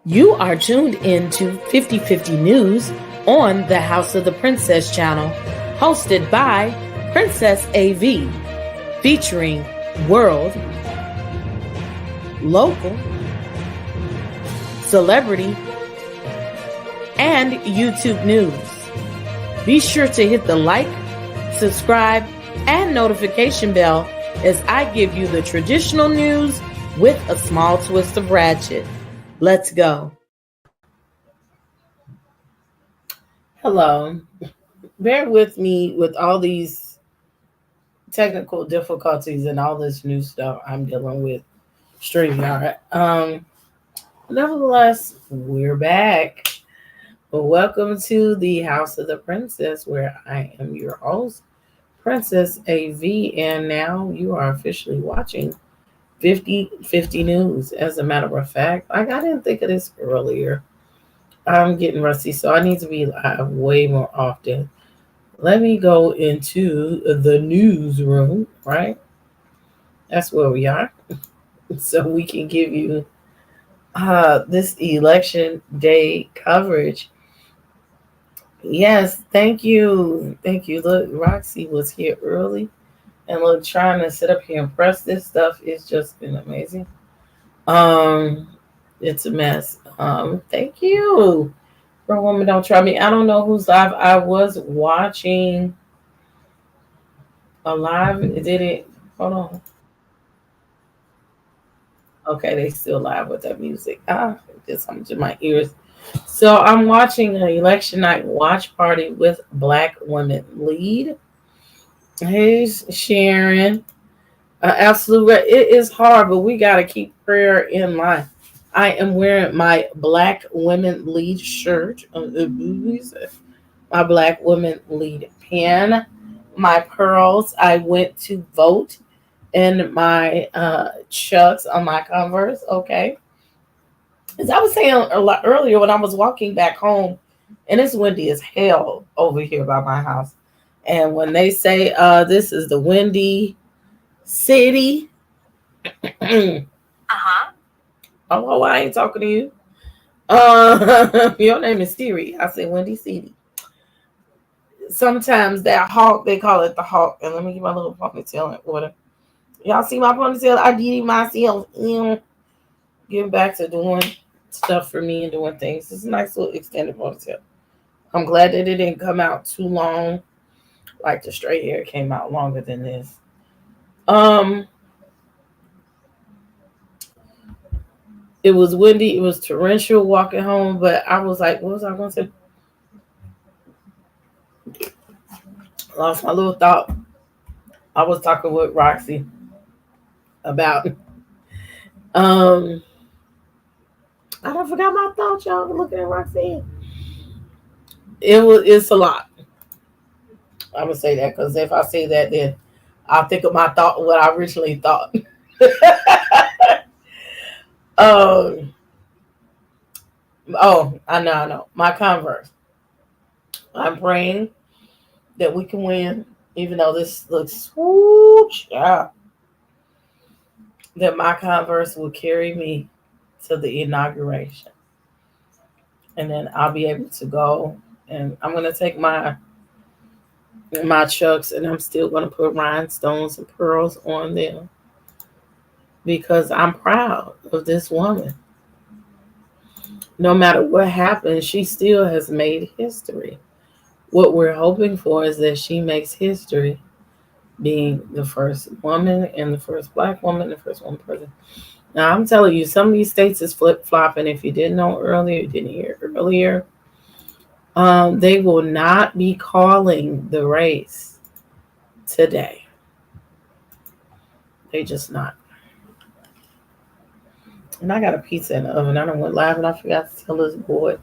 You are tuned in to 50/50 News on the House of the Princess channel, hosted by Princess A.V, featuring world, local, celebrity, and YouTube news. Be sure to hit the like, subscribe, and notification bell as I give you the traditional news with a small twist of ratchet. Let's go. Hello. Bear with me with all these technical difficulties and all this new stuff I'm dealing with. StreamYard. Nevertheless, we're back. Welcome to the House of the Princess, where I am your host, Princess A.V, and now you are officially watching 50/50 News. As a matter of fact, I didn't think of this earlier. I'm getting rusty, so I need to be live way more often. Let me go into the newsroom, right? That's where we are. So we can give you this election day coverage. Yes, thank you. Thank you. Look, Roxy was here early. And look, trying to sit up here and press this stuff is just been amazing. It's a mess. Thank you. For a woman, don't try me. I don't know who's live. I was watching a live. Did it? Hold on. Okay, they still live with that music. Just something to my ears. So I'm watching an election night watch party with Black Women Lead. Hey, Sharon. Absolutely. It is hard, but we got to keep prayer in mind. I am wearing my Black Women Lead shirt. My Black Women Lead pen. My pearls. I went to vote. And my chucks on my Converse. Okay. As I was saying a lot earlier when I was walking back home, and it's windy as hell over here by my house. And when they say this is the windy city. Oh, I ain't talking to you. Your name is Siri. I said Windy City. Sometimes that hawk, they call it the hawk. And let me get my little ponytail in order. Y'all see my ponytail? I did myself. Getting back to doing stuff for me and doing things. It's a nice little extended ponytail. I'm glad that it didn't come out too long. Like the straight hair came out longer than this. It was windy. It was torrential walking home, but I was like, what was I going to say? Lost my little thought. I was talking with Roxy about I don't forgot my thought, y'all. Looking at Roxy. It's a lot. I would say that because if I say that, then I'll think of my thought, what I originally thought. I know. My Converse. I'm praying that we can win, even though this looks that my Converse will carry me to the inauguration. And then I'll be able to go, and I'm going to take my chucks, and I'm still going to put rhinestones and pearls on them because I'm proud of this woman. No matter what happens, she still has made history. What we're hoping for is that she makes history being the first woman and the first Black woman, the first woman president. Now, I'm telling you, some of these states is flip-flopping. If you didn't know earlier, you didn't hear earlier, they will not be calling the race today. They just not. And I got a pizza in the oven. I done went live and I forgot to tell this boy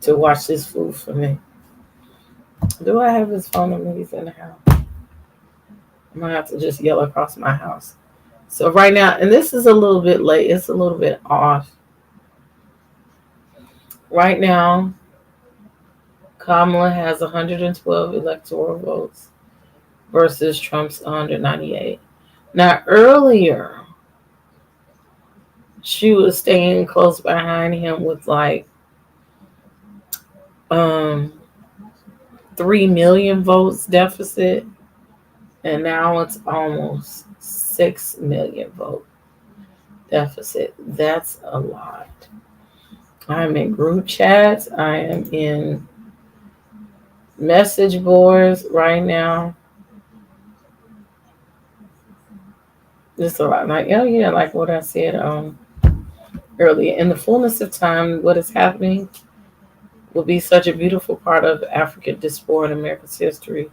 to watch this food for me. Do I have his phone number? He's in the house. I'm going to have to just yell across my house. So right now, and this is a little bit late. It's a little bit off. Right now, Kamala has 112 electoral votes versus Trump's 198. Now, earlier, She was staying close behind him with like um 3 million votes deficit, and now it's almost 6 million vote deficit. That's a lot. I'm in group chats. I am in message boards right now. It's a lot. Like, oh yeah, like what I said earlier. In the fullness of time, what is happening will be such a beautiful part of African diaspora in America's history.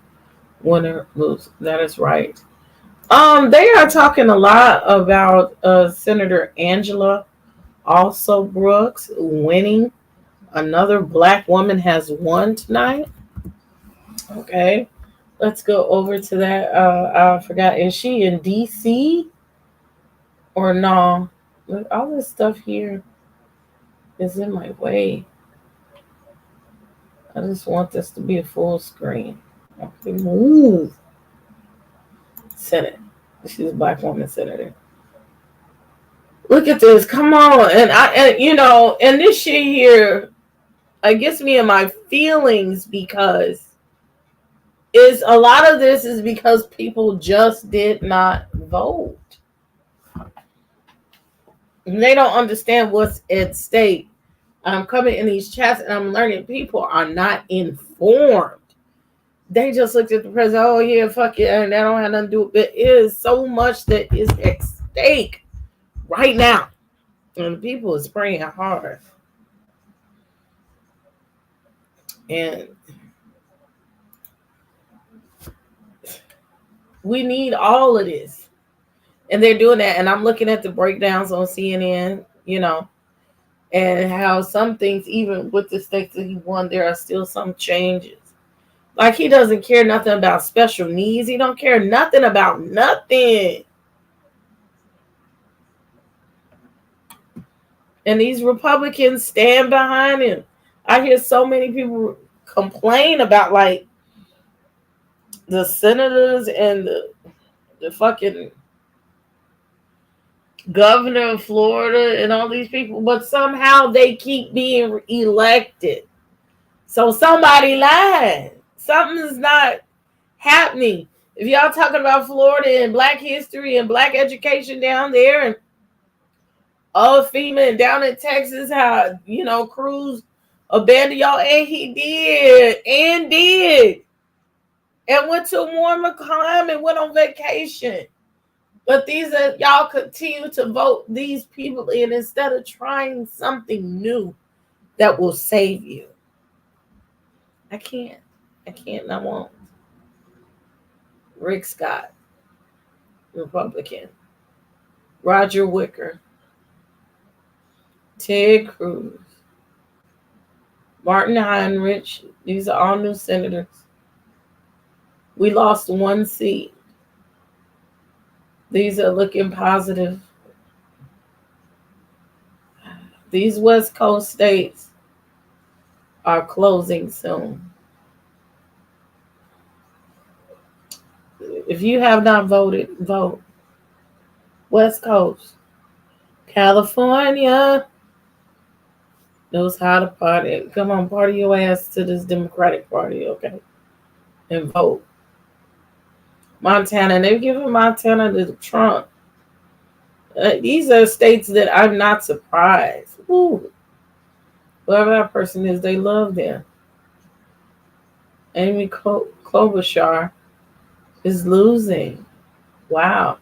Win or lose. That is right. They are talking a lot about Senator Angela also Brooks winning. Another black woman has won tonight. Okay. Let's go over to that. I forgot. Is she in DC or no? Look, all this stuff here is in my way. I just want this to be a full screen. Okay, move. Senate. She's a black woman senator. Look at this. Come on. And this shit here, it gets me in my feelings because is a lot of this is because people just did not vote. And they don't understand what's at stake. I'm coming in these chats and I'm learning people are not informed. They just looked at the president, oh yeah, fuck it, and that don't have nothing to do with it. It is so much that is at stake right now. And the people is praying hard. And we need all of this. And they're doing that. And I'm looking at the breakdowns on CNN, and how some things, even with the states that he won, there are still some changes. Like he doesn't care nothing about special needs. He don't care nothing about nothing. And these Republicans stand behind him. I hear so many people complain about like the senators and the fucking governor of Florida and all these people, but somehow they keep being elected. So somebody lied. Something's not happening. If y'all talking about Florida and black history and black education down there and FEMA and down in Texas, how, Cruz abandoned y'all, and he did. And went to a warmer climate and went on vacation. But these are y'all continue to vote these people in instead of trying something new that will save you. I can't and I won't. Rick Scott, Republican. Roger Wicker. Ted Cruz. Martin Heinrich. These are all new senators. We lost one seat. These are looking positive. These West Coast states are closing soon. If you have not voted, vote. West Coast. California. Knows how to party. Come on, party your ass to this Democratic Party, okay? And vote. Montana. They're giving Montana to Trump. These are states that I'm not surprised. Ooh. Whoever that person is, they love them. Amy Klobuchar is losing. Wow.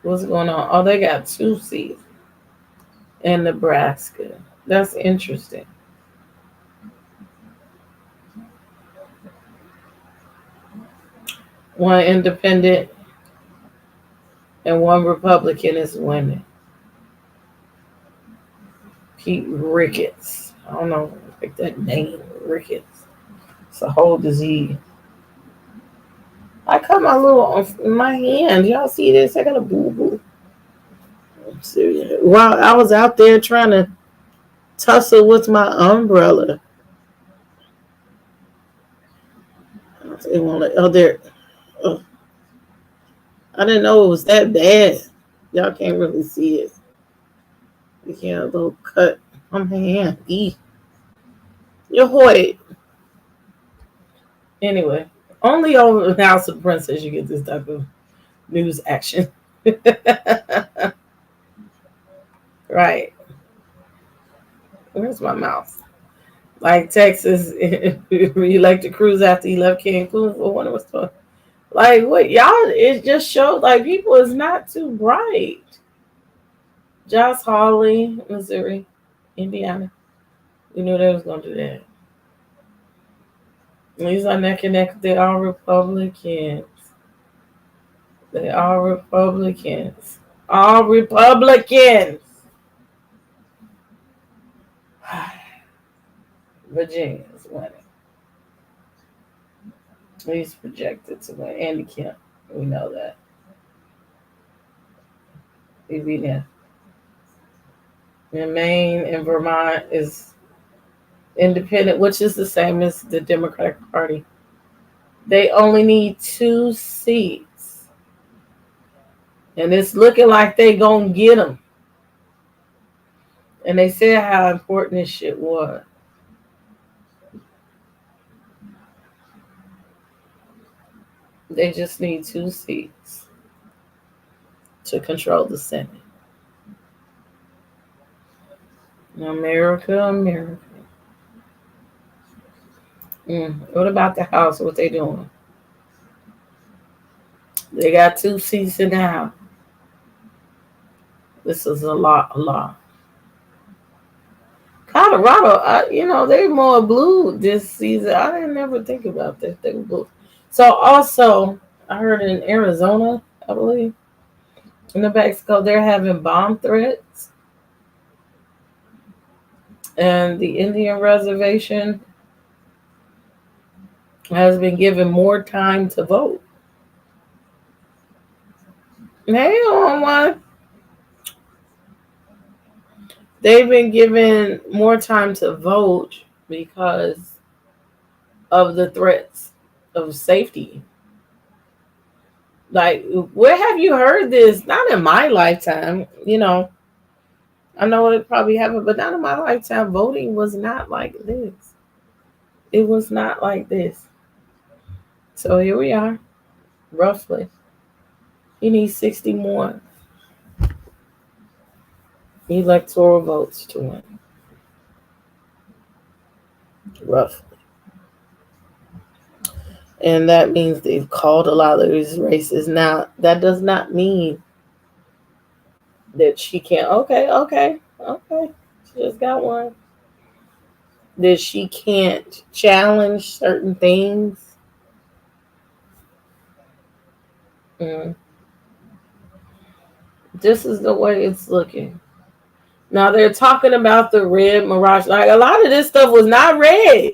What's going on? Oh, they got 2 seats in Nebraska. That's interesting. One independent and one Republican is winning. Pete Ricketts. I don't know, like that name, Ricketts. It's a whole disease. I cut my my hand. Y'all see this? I got a boo-boo. I'm serious. While I was out there trying to tussle with my umbrella. It won't let, oh, there. Oh, I didn't know it was that bad. Y'all can't really see it. You can't a little cut on my hand. You're Hoyt. Anyway, only on the House of Princess you get this type of news action. Right. Where's my mouse? Like Texas elected Cruz after he left Cancun for one of us. Like what y'all? It just showed like people is not too bright. Josh Hawley, Missouri, Indiana. We knew they was gonna do that. These are neck and neck. They are Republicans. They are Republicans. All Republicans. Virginia's winning. He's projected to win. Andy Kemp. We know that. He beat him. And Maine and Vermont is independent, which is the same as the Democratic Party. They only need 2 seats. And it's looking like they gonna get them. And they said how important this shit was. They just need 2 seats to control the Senate. America, America. What about the House? What they doing? They got 2 seats in the House. This is a lot. Colorado, they're more blue this season. I didn't ever think about that. They were blue. So also, I heard in Arizona, I believe, in New Mexico, they're having bomb threats. And the Indian reservation has been given more time to vote. They don't want. They've been given more time to vote because of the threats of safety. Like, where have you heard this? Not in my lifetime. I know it probably happened, but not in my lifetime. Voting was not like this. It was not like this. So here we are, roughly. He needs 60 more electoral votes to win. Roughly. And that means they've called a lot of these races. Now, that does not mean that she can't. Okay. She just got one. That she can't challenge certain things. This is the way it's looking. Now they're talking about the red Mirage. Like a lot of this stuff was not red.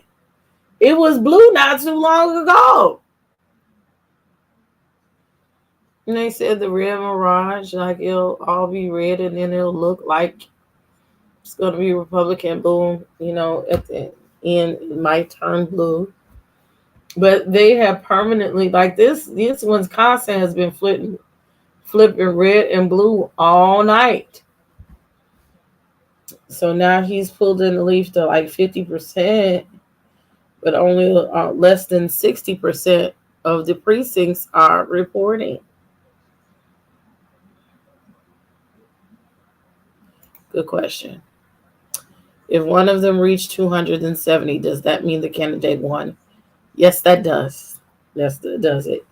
It was blue not too long ago. And they said the red Mirage, like it'll all be red and then it'll look like it's going to be Republican. Boom. At the end, it might turn blue. But they have permanently, like this Wisconsin has been flipping red and blue all night. So now he's pulled in the leaf to like 50%, but only less than 60% of the precincts are reporting. Good question. If one of them reached 270, does that mean the candidate won? Yes, that does. Yes, that does it.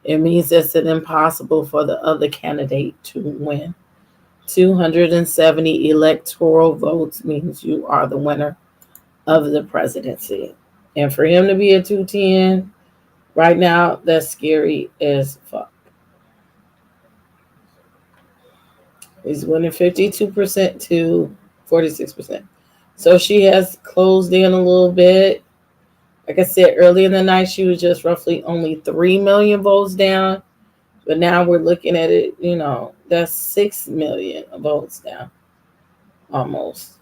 It means it's an impossible for the other candidate to win. 270 electoral votes means you are the winner of the presidency. And for him to be at 210 right now, that's scary as fuck. He's winning 52% to 46%. So she has closed in a little bit. Like I said, early in the night, she was just roughly only 3 million votes down. But now we're looking at it, that's 6 million votes down. Almost.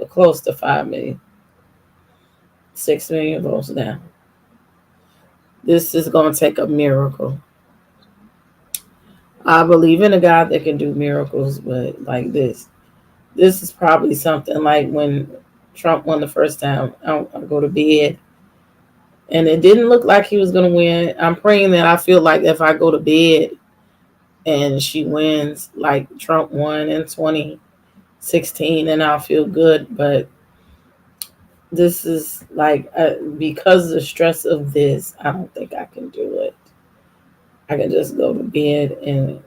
Close to 5 million. 6 million votes down. This is going to take a miracle. I believe in a God that can do miracles, but like this is probably something like when Trump won the first time. I go to bed, and it didn't look like he was going to win. I'm praying that I feel like if I go to bed and she wins, like Trump won in 2016, and I'll feel good. But this is like because of the stress of this, I don't think I can do it. I can just go to bed and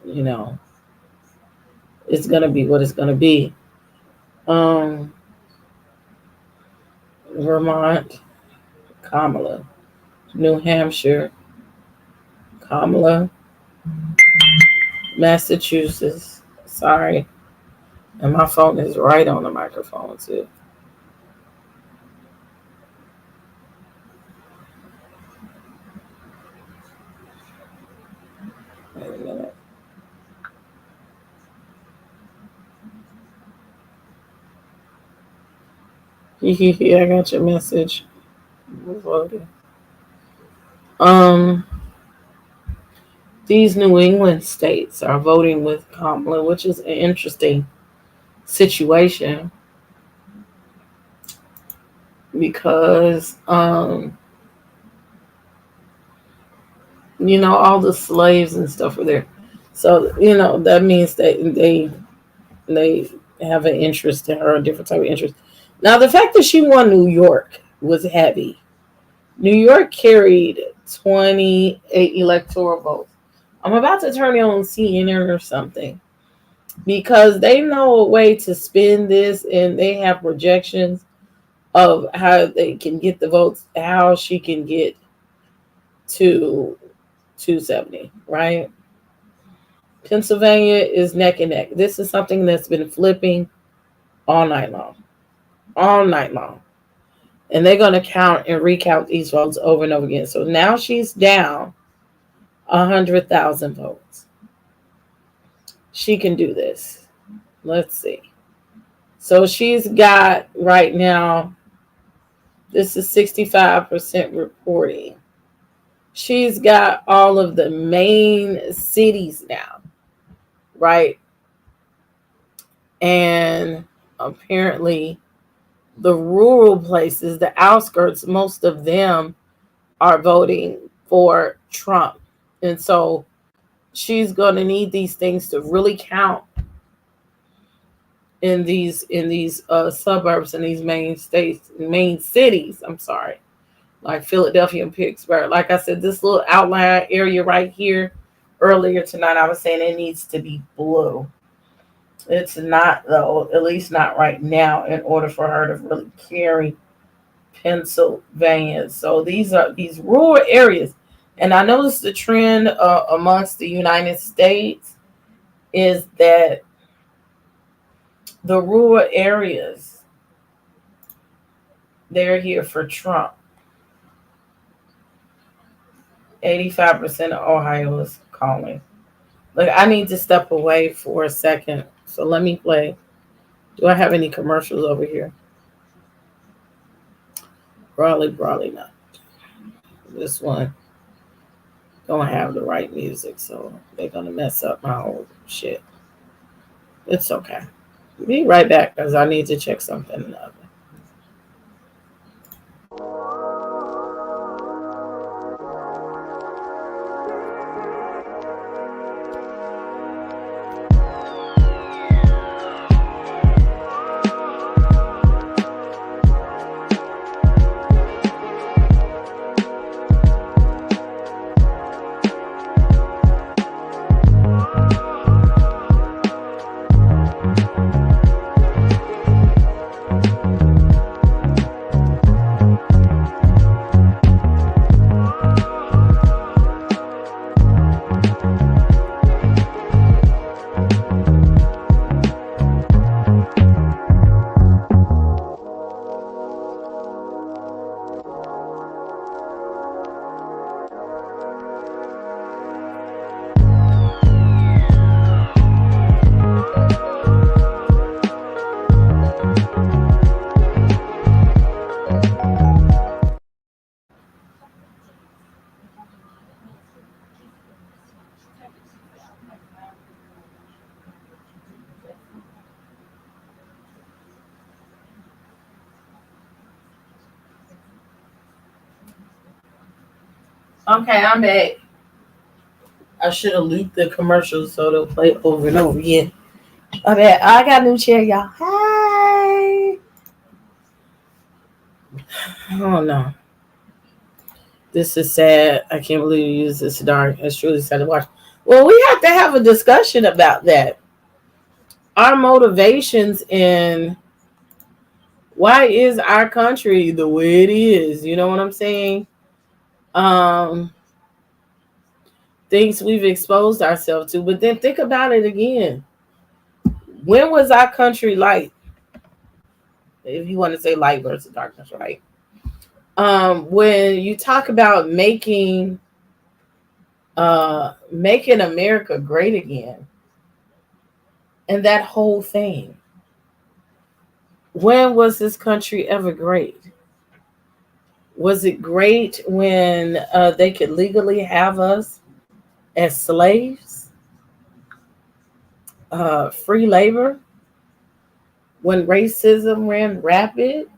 it's gonna be what it's gonna be. Um, Vermont, Kamala. New Hampshire, Kamala. Massachusetts. Sorry. And my phone is right on the microphone too. Wait a minute. I got your message. Um, these New England states are voting with Kamala, which is an interesting situation because all the slaves and stuff were there. So, that means that they have an interest in her, a different type of interest. Now, the fact that she won New York was heavy. New York carried 28 electoral votes. I'm about to turn it on CNN or something because they know a way to spin this, and they have projections of how they can get the votes, how she can get to 270, right? Pennsylvania is neck and neck. This is something that's been flipping all night long. All night long. And they're going to count and recount these votes over and over again. So now she's down 100,000 votes. She can do this. Let's see. So she's got right now, this is 65% reporting. She's got all of the main cities now, right? And apparently the rural places, the outskirts, most of them are voting for Trump. And so she's going to need these things to really count in these suburbs, in these main cities, like Philadelphia and Pittsburgh. Like I said, this little outline area right here, earlier tonight, I was saying it needs to be blue. It's not, though, at least not right now, in order for her to really carry Pennsylvania. So these are these rural areas. And I noticed the trend amongst the United States is that the rural areas, they're here for Trump. 85% of Ohio is calling. Look, I need to step away for a second. So let me play. Do I have any commercials over here? Probably not. This one don't have the right music, so they're gonna mess up my whole shit. It's okay. Be right back because I need to check something up. Okay, I'm back. I should have looped the commercials so they'll play over and over again. Okay, I got a new chair, y'all. Hey. Oh no. This is sad. I can't believe you use this dark. It's truly sad to watch. Well, we have to have a discussion about that. Our motivations in why is our country the way it is? You know what I'm saying? Um, Things we've exposed ourselves to. But then think about it again. When was our country light? If you want to say light versus darkness, right? When you talk about making America great again and that whole thing. When was this country ever great? Was it great when they could legally have us as slaves, free labor, when racism ran rapid,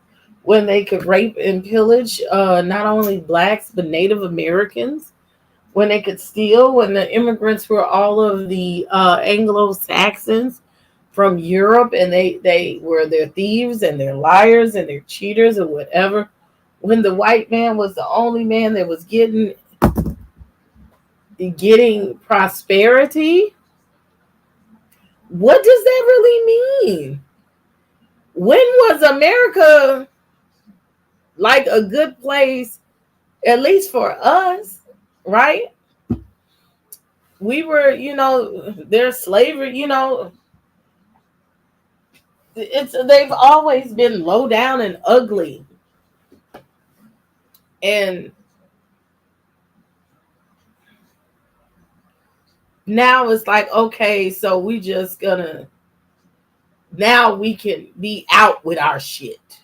when they could rape and pillage not only blacks but Native Americans, when they could steal, when the immigrants were all of the Anglo-Saxons from Europe and they were their thieves and their liars and their cheaters or whatever, when the white man was the only man that was getting prosperity. What does that really mean? When was America like a good place, at least for us, right? We were, there's slavery, they've always been low down and ugly. And now it's like, okay, so we just gonna now we can be out with our shit.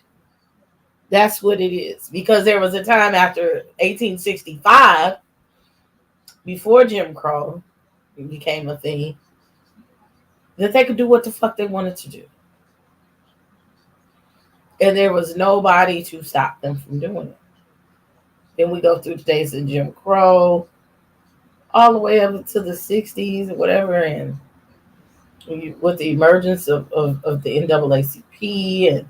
That's what it is. Because there was a time after 1865, before Jim Crow became a thing, that they could do what the fuck they wanted to do. And there was nobody to stop them from doing it. Then we go through the days of Jim Crow, all the way up to the 60s or whatever, and with the emergence of the NAACP and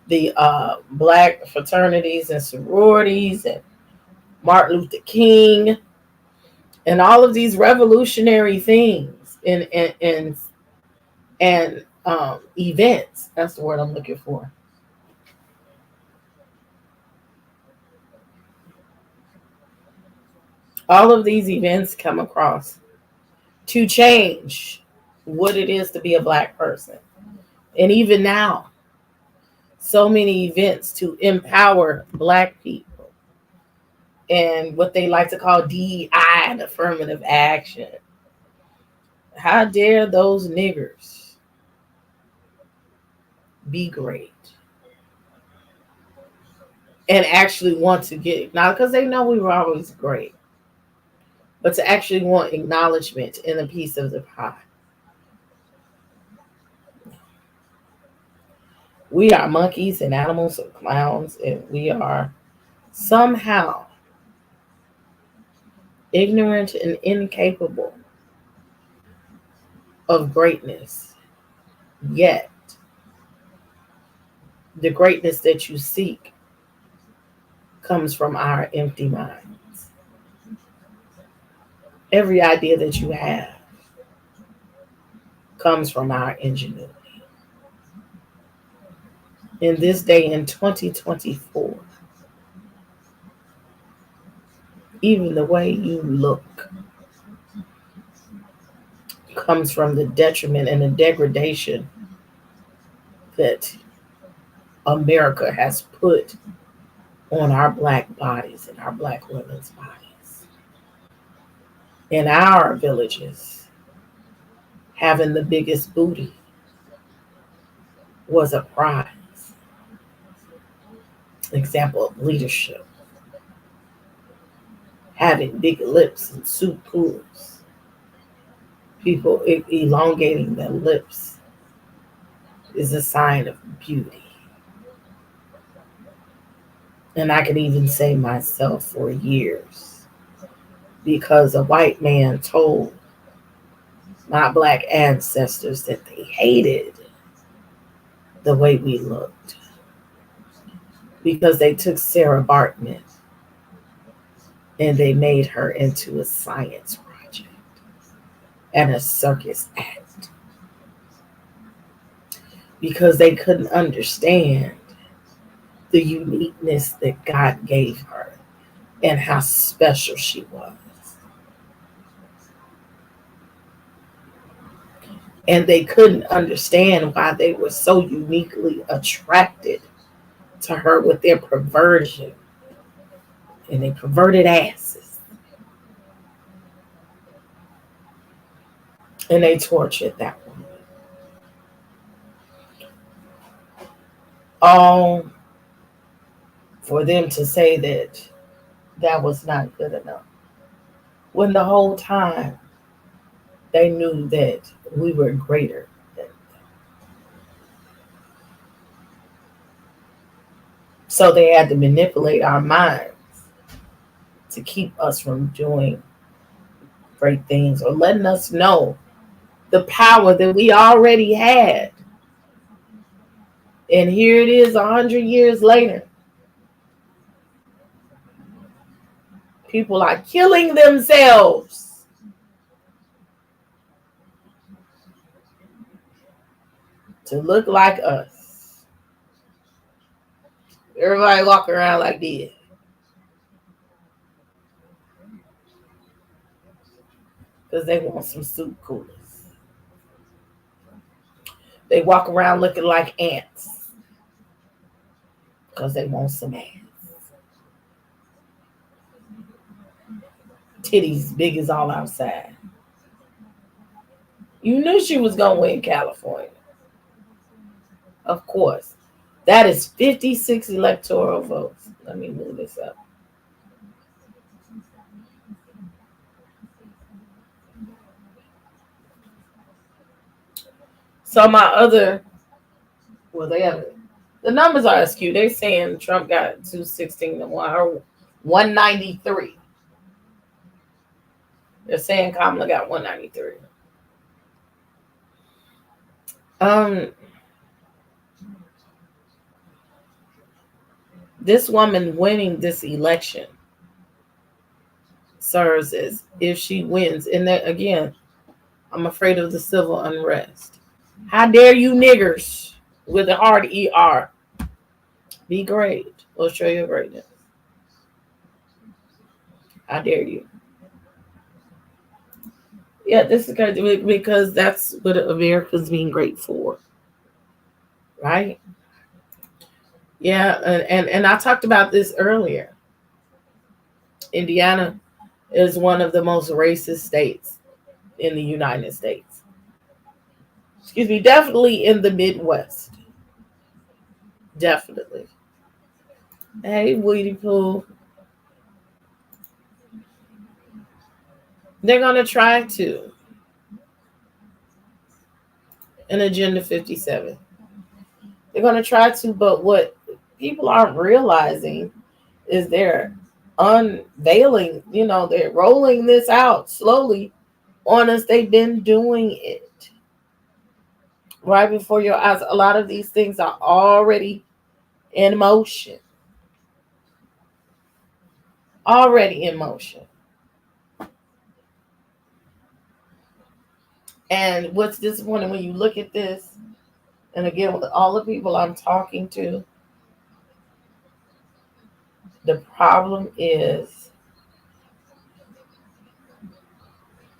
the black fraternities and sororities and Martin Luther King and all of these revolutionary things and events. That's the word I'm looking for. All of these events come across to change what it is to be a black person. And even now, so many events to empower black people and what they like to call DEI and affirmative action. How dare those niggers be great and actually want to get, not because they know we were always great, but to actually want acknowledgement in a piece of the pie. We are monkeys and animals and clowns, and we are somehow ignorant and incapable of greatness. Yet, the greatness that you seek comes from our empty minds. Every idea that you have comes from our ingenuity. In this day in 2024, even the way you look comes from the detriment and the degradation that America has put on our black bodies and our black women's bodies. In our villages, having the biggest booty was a prize. Example of leadership. Having big lips and soup pools. People elongating their lips is a sign of beauty. And I could even say myself for years, because a white man told my black ancestors that they hated the way we looked because they took Sarah Bartman and they made her into a science project and a circus act because they couldn't understand the uniqueness that God gave her and how special she was. And they couldn't understand why they were so uniquely attracted to her with their perversion and their perverted asses. And they tortured that woman. All for them to say that that was not good enough. When the whole time they knew that we were greater than them. So they had to manipulate our minds to keep us from doing great things or letting us know the power that we already had. And here it is 100 years later. People are killing themselves to look like us. Everybody walk around like this. Because they want some soup coolers. They walk around looking like ants. Because they want some ass. Titties big as all outside. You knew she was going to win California. Of course. That is 56 electoral votes. Let me move this up. So my other, well, they have the numbers are skewed. They're saying Trump got 216 to 1 or 193. They're saying Kamala got 193. This woman winning this election serves as if she wins. And then again, I'm afraid of the civil unrest. How dare you niggers with a hard ER be great or show your greatness? How dare you? Yeah, this is good because that's what America's being great for. Right? Yeah, and I talked about this earlier. Indiana is one of the most racist states in the United States. Excuse me, definitely in the Midwest. Definitely. Hey, Weedy Pooh. They're going to try to. In Agenda 57. They're going to try to, but what people aren't realizing is they're unveiling, they're rolling this out slowly on us. They've been doing it right before your eyes. A lot of these things are already in motion. Already in motion. And what's disappointing when you look at this, and again, with all the people I'm talking to, the problem is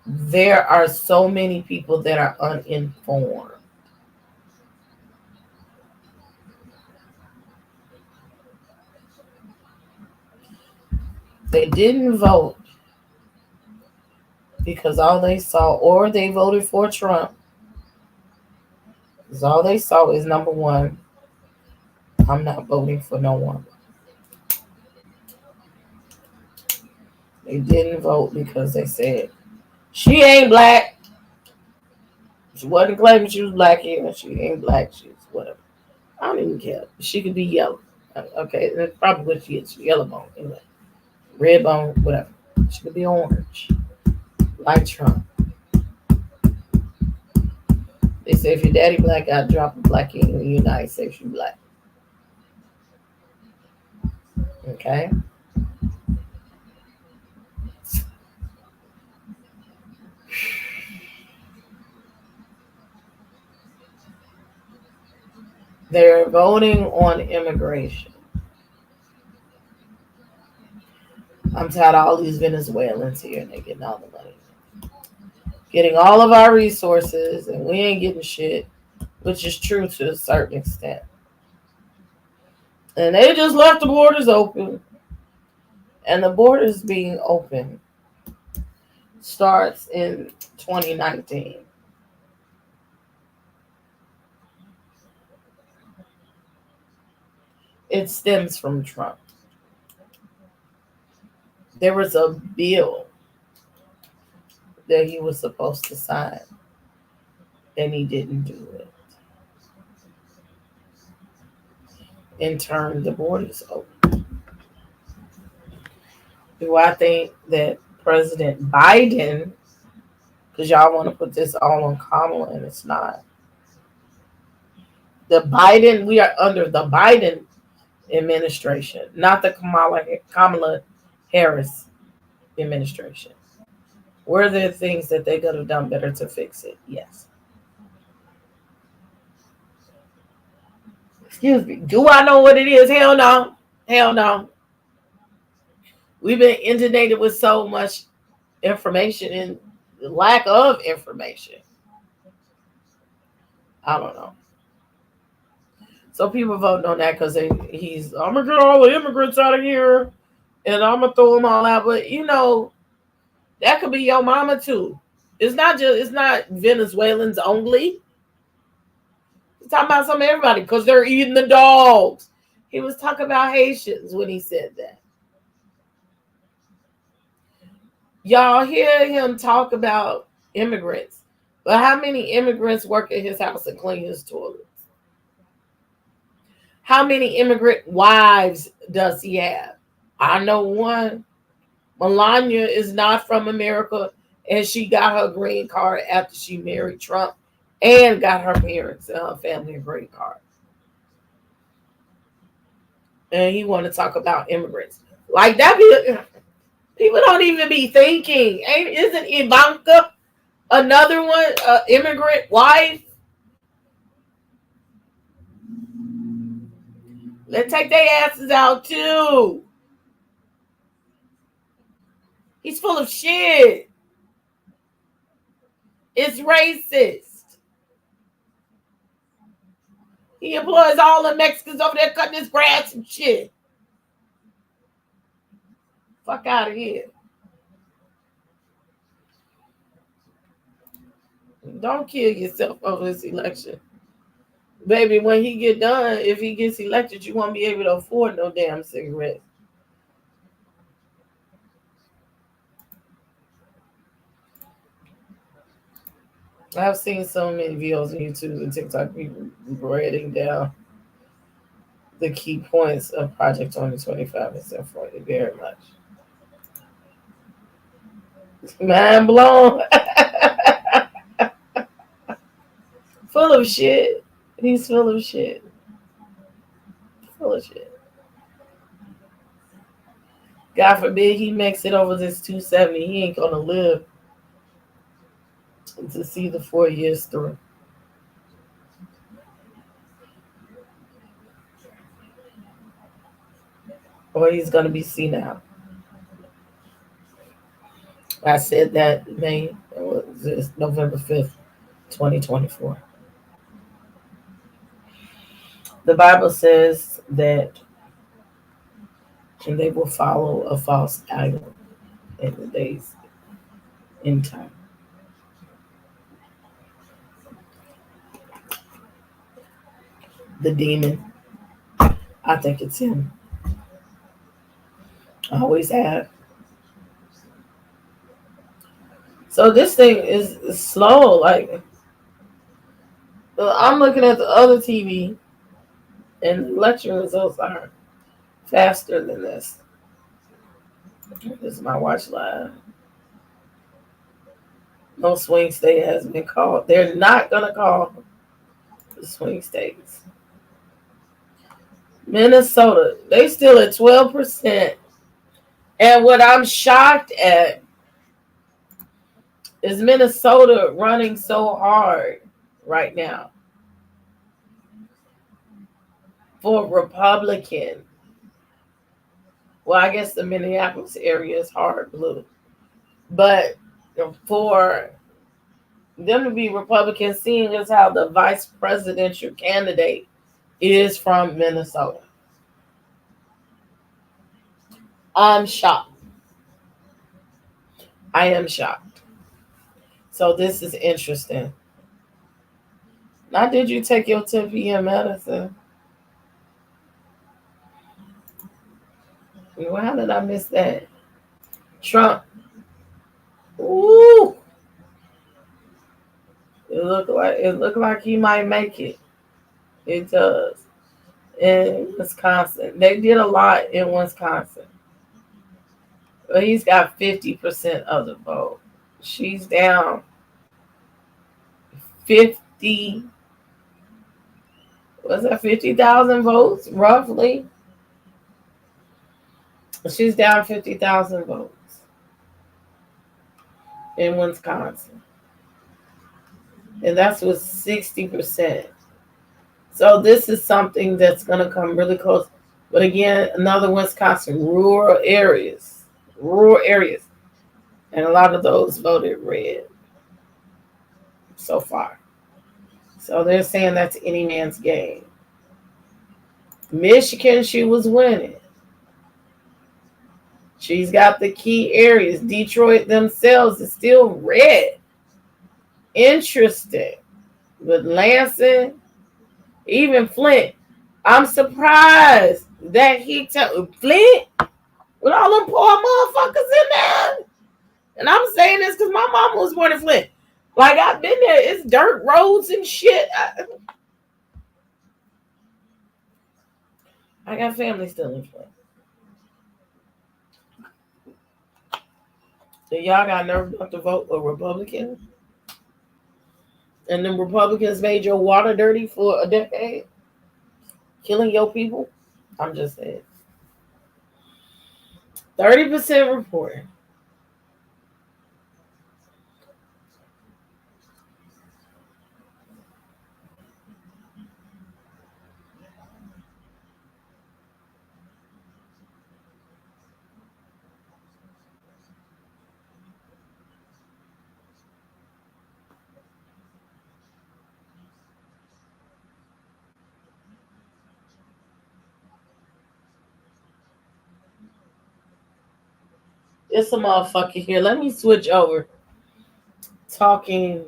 there are so many people that are uninformed. They didn't vote because all they saw, or they voted for Trump, because all they saw is number one, I'm not voting for no one. They didn't vote because they said, she ain't black. She wasn't claiming she was black here. She ain't black. She's whatever. I don't even care. She could be yellow. Okay, that's probably what she is. She's yellow bone. Anyway. Red bone, whatever. She could be orange, like Trump. They say if your daddy black, I drop a black in the United States, you black. Okay? They're voting on immigration. I'm tired of all these Venezuelans here and they're getting all the money. Getting all of our resources and we ain't getting shit, which is true to a certain extent. And they just left the borders open. And the borders being open starts in 2019. It stems from Trump. There was a bill that he was supposed to sign, and he didn't do it. In turn, the borders open. Do I think that President Biden, because y'all want to put this all on Kamala, and it's not. We are under the Biden administration, not the Kamala Harris administration. Were there things that they could have done better to fix it? Yes. Excuse me. Do I know what it is? Hell no. Hell no. We've been inundated with so much information and lack of information. I don't know. So people voting on that because I'm gonna get all the immigrants out of here and I'm gonna throw them all out. But that could be your mama too. It's not Venezuelans only. He's talking about some everybody because they're eating the dogs. He was talking about Haitians when he said that. Y'all hear him talk about immigrants, but how many immigrants work at his house and clean his toilets? How many immigrant wives does he have? I know one. Melania is not from America, and she got her green card after she married Trump and got her parents and her family a green card. And he want to talk about immigrants. Like that, people don't even be thinking. Isn't Ivanka another one, immigrant wife? Let's take their asses out too. He's full of shit. It's racist. He employs all the Mexicans over there cutting his grass and shit. Fuck out of here. Don't kill yourself over this election. Baby, when he get done, if he gets elected, you won't be able to afford no damn cigarettes. I've seen so many videos on YouTube and TikTok people writing down the key points of Project 2025 and stuff for you very much. Mind blown. Full of shit. He's full of shit. Full of shit. God forbid he makes it over this 270. He ain't gonna live to see the 4 years through. Or he's gonna be senile. I said that November 5th, 2024. The Bible says that they will follow a false idol in the days in time. The demon, I think it's him. I always have. So this thing is slow. Like, I'm looking at the other TV, and the election results are faster than this. This is my watch live. No swing state has been called. They're not gonna call the swing states. Minnesota, they still at 12%. And what I'm shocked at is Minnesota running so hard right now for Republican. Well, I guess the Minneapolis area is hard blue. But for them to be Republican, seeing as how the vice presidential candidate is from Minnesota, I'm shocked. I am shocked. So this is interesting. Now, did you take your 10 p.m. medicine? Well, how did I miss that? Trump. Ooh, it looked like he might make it. It does. In Wisconsin, they did a lot in Wisconsin, but he's got 50% of the vote. She's down 50. Was that 50,000 votes roughly? She's down 50,000 votes in Wisconsin, and that's with 60%. So this is something that's going to come really close. But again, another Wisconsin rural areas, and a lot of those voted red so far. So they're saying that's any man's game. Michigan, she was winning. She's got the key areas. Detroit themselves is still red. Interesting. But Lansing, even Flint, I'm surprised that he took Flint with all them poor motherfuckers in there. And I'm saying this because my mama was born in Flint. Like, I've been there. It's dirt roads and shit. I got family still in Flint. So y'all got nerve enough to vote a Republican? And then Republicans made your water dirty for a decade? Killing your people? I'm just saying. 30% reporting. It's a motherfucker here. Let me switch over. Talking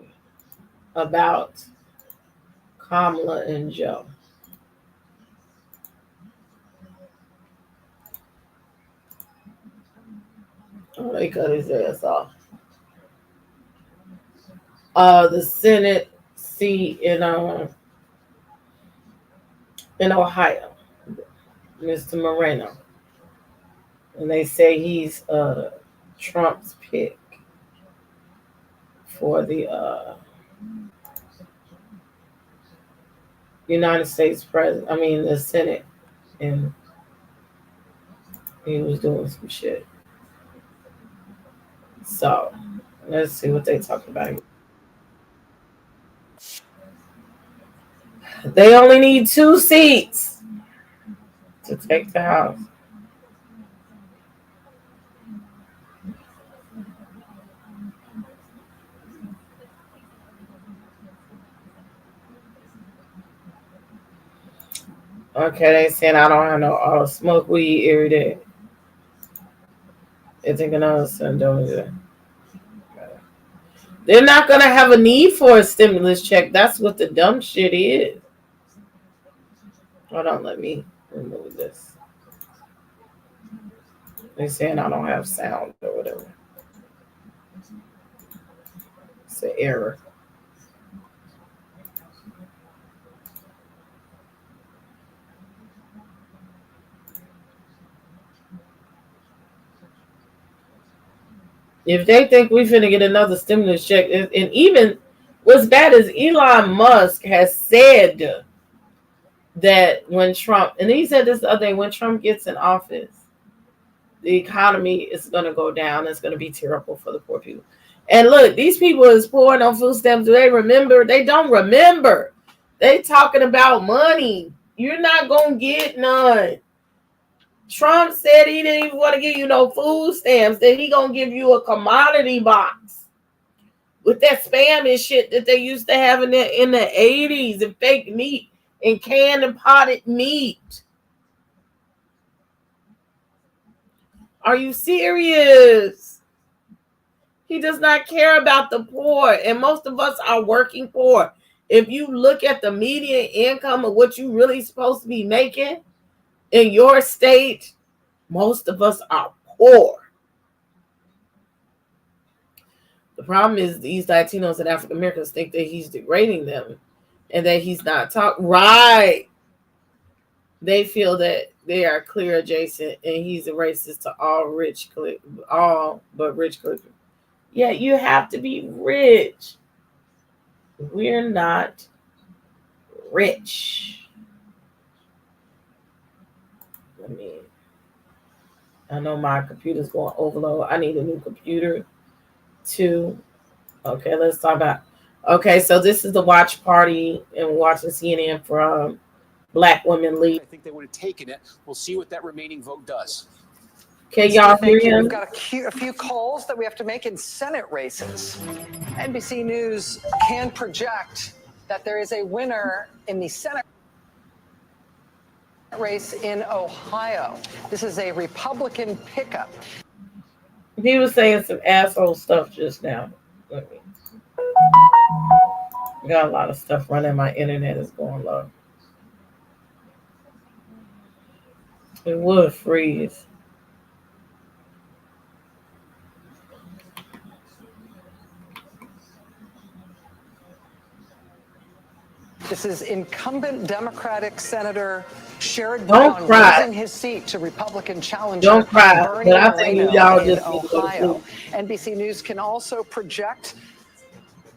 about Kamala and Joe. Oh, they cut his ass off. The Senate seat in Ohio, Mr. Moreno, and they say he's Trump's pick for the United States president. I mean, the Senate, and he was doing some shit. So let's see what they talk about. They only need 2 seats to take the House. Okay, they saying I don't have no auto smoke weed every day. They thinking I was doing it. They're not gonna have a need for a stimulus check. That's what the dumb shit is. Hold on, let me remove this. They saying I don't have sound or whatever. It's an error. If they think we finna get another stimulus check, and even what's bad is Elon Musk has said that when Trump, and he said this the other day, when Trump gets in office, the economy is going to go down. It's going to be terrible for the poor people. And look, these people is poor on food stamps. Do they remember? They don't remember. They talking about money. You're not going to get none. Trump said he didn't even want to give you no food stamps, that he going to give you a commodity box with that spam and shit that they used to have in the 80s, and fake meat and canned and potted meat. Are you serious? He does not care about the poor, and most of us are working poor. If you look at the median income of what you really supposed to be making in your state, most of us are poor. The problem is these Latinos and African Americans think that he's degrading them and that he's not talking right. They feel that they are clear adjacent and he's a racist to all but rich clique. Yeah, you have to be rich. We're not rich. I know my computer's going overload. I need a new computer too. Okay, let's talk about. Okay, so this is the watch party and watching CNN from Black Women Lead. I think they would have taken it. We'll see what that remaining vote does. Can y'all hear him? We've got a few calls that we have to make in Senate races. NBC News can project that there is a winner in the Senate race in Ohio. This is a Republican pickup. He was saying some asshole stuff just now. Got a lot of stuff running. My internet is going low. It would freeze. This is incumbent Democratic Senator Sherrod Brown losing his seat to Republican challenger Bernie Moreno in Ohio. NBC News can also project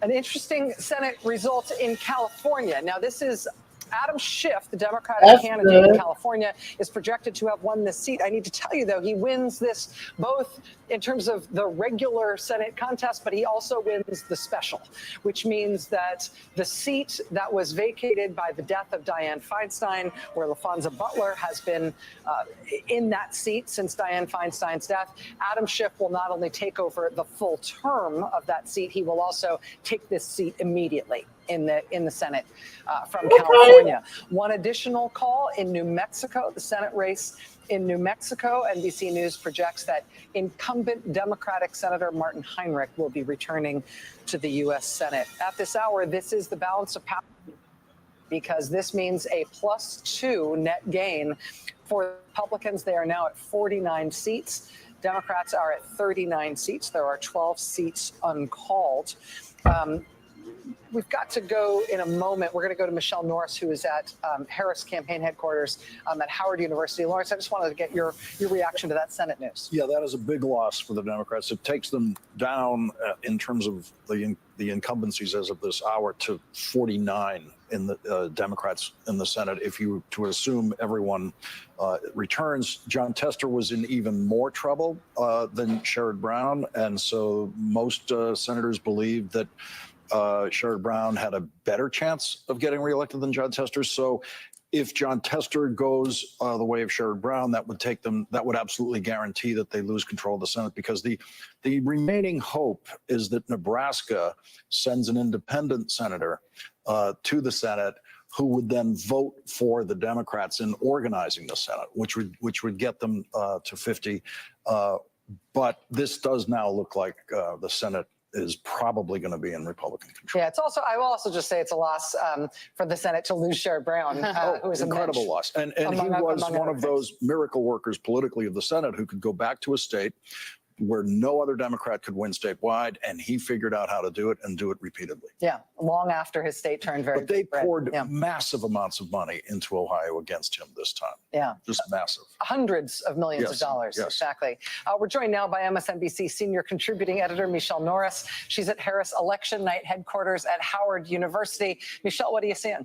an interesting Senate result in California. Now, this is Adam Schiff, the Democratic candidate in California, is projected to have won this seat. I need to tell you, though, he wins this both in terms of the regular Senate contest, but he also wins the special, which means that the seat that was vacated by the death of Dianne Feinstein, where LaFonza Butler has been in that seat since Dianne Feinstein's death, Adam Schiff will not only take over the full term of that seat, he will also take this seat immediately in the Senate from California. One additional call in New Mexico, the Senate race in New Mexico. NBC News projects that incumbent Democratic Senator Martin Heinrich will be returning to the U.S. Senate. At this hour, this is the balance of power, because this means a +2 net gain for Republicans. They are now at 49 seats. Democrats are at 39 seats. There are 12 seats uncalled. We've got to go in a moment. We're going to go to Michelle Norris, who is at Harris campaign headquarters at Howard University. Lawrence, I just wanted to get your reaction to that Senate news. Yeah, that is a big loss for the Democrats. It takes them down in terms of the incumbencies as of this hour to 49 in the Democrats in the Senate. If you were to assume everyone returns, John Tester was in even more trouble than Sherrod Brown. And so most senators believe that Sherrod Brown had a better chance of getting reelected than John Tester. So if John Tester goes the way of Sherrod Brown, that would absolutely guarantee that they lose control of the Senate, because the remaining hope is that Nebraska sends an independent senator to the Senate who would then vote for the Democrats in organizing the Senate, which would get them to 50. But this does now look like the Senate is probably going to be in Republican control. Yeah, I will also just say it's a loss for the Senate to lose Sherrod Brown, who is an incredible loss. And he was one of those miracle workers politically of the Senate who could go back to a state, where no other Democrat could win statewide, and he figured out how to do it and do it repeatedly. Yeah, long after his state turned very But they red. poured massive amounts of money into Ohio against him this time. Yeah. Just massive. Hundreds of millions of dollars. Yes. Exactly. We're joined now by MSNBC senior contributing editor Michelle Norris. She's at Harris Election Night headquarters at Howard University. Michelle, what are you seeing?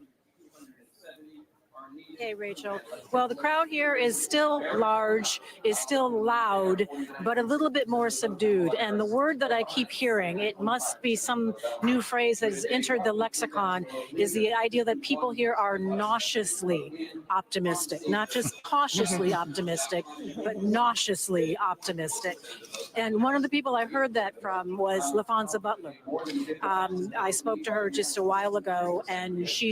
Hey, Rachel. Well, the crowd here is still large, is still loud, but a little bit more subdued. And the word that I keep hearing, it must be some new phrase that has entered the lexicon, is the idea that people here are nauseously optimistic, not just cautiously optimistic, but nauseously optimistic. And one of the people I heard that from was LaFonza Butler. I spoke to her just a while ago, and she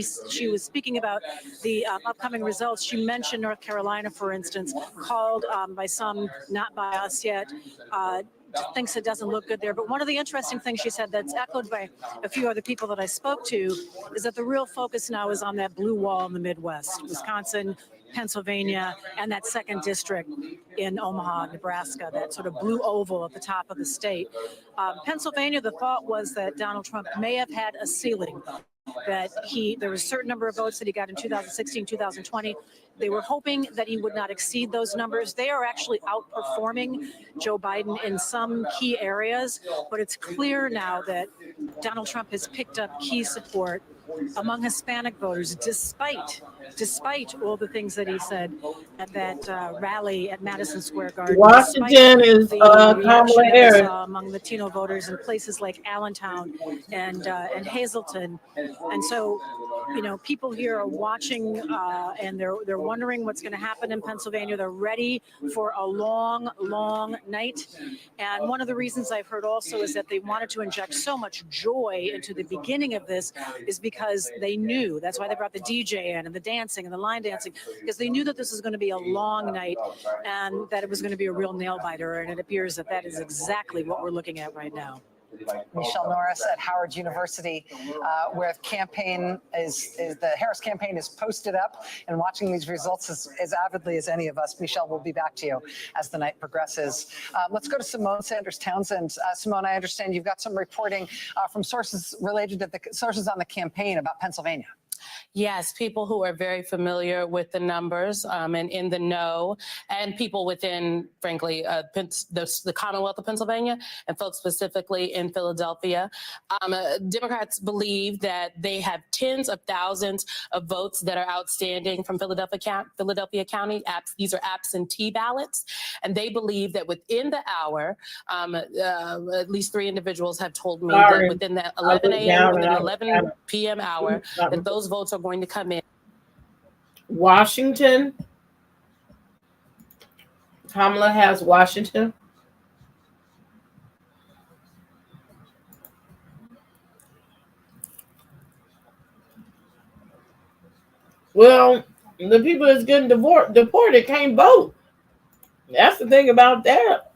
was speaking about the upcoming results. She mentioned North Carolina, for instance, called by some, not by us yet, thinks it doesn't look good there. But one of the interesting things she said that's echoed by a few other people that I spoke to is that the real focus now is on that blue wall in the Midwest, Wisconsin, Pennsylvania, and that second district in Omaha, Nebraska, that sort of blue oval at the top of the state. Pennsylvania, the thought was that Donald Trump may have had a ceiling, that there was a certain number of votes that he got in 2016, 2020. They were hoping that he would not exceed those numbers. They are actually outperforming Joe Biden in some key areas, but it's clear now that Donald Trump has picked up key support among Hispanic voters, despite all the things that he said at that rally at Madison Square Garden. Washington is Kamala Harris among Latino voters in places like Allentown and Hazleton, and so people here are watching and they're wondering what's going to happen in Pennsylvania. They're ready for a long, long night, and one of the reasons I've heard also is that they wanted to inject so much joy into the beginning of this is because they knew. That's why they brought the DJ in and the dancing and the line dancing, because they knew that this was going to be a long night and that it was going to be a real nail biter. And it appears that that is exactly what we're looking at right now. Michelle Norris at Howard University, where the Harris campaign is posted up and watching these results as avidly as any of us. Michelle, we'll be back to you as the night progresses. Let's go to Simone Sanders Townsend. Simone, I understand you've got some reporting from sources related to the sources on the campaign about Pennsylvania. Yes, people who are very familiar with the numbers and in the know, and people within, frankly, the Commonwealth of Pennsylvania and folks specifically in Philadelphia. Democrats believe that they have tens of thousands of votes that are outstanding from Philadelphia County. These are absentee ballots, and they believe that within the hour, at least 3 individuals have told me that within the 11 a.m. within 11 p.m. hour, that those votes are going to come in. Washington. Kamala has Washington. Well, the people that's getting deported can't vote. That's the thing about that.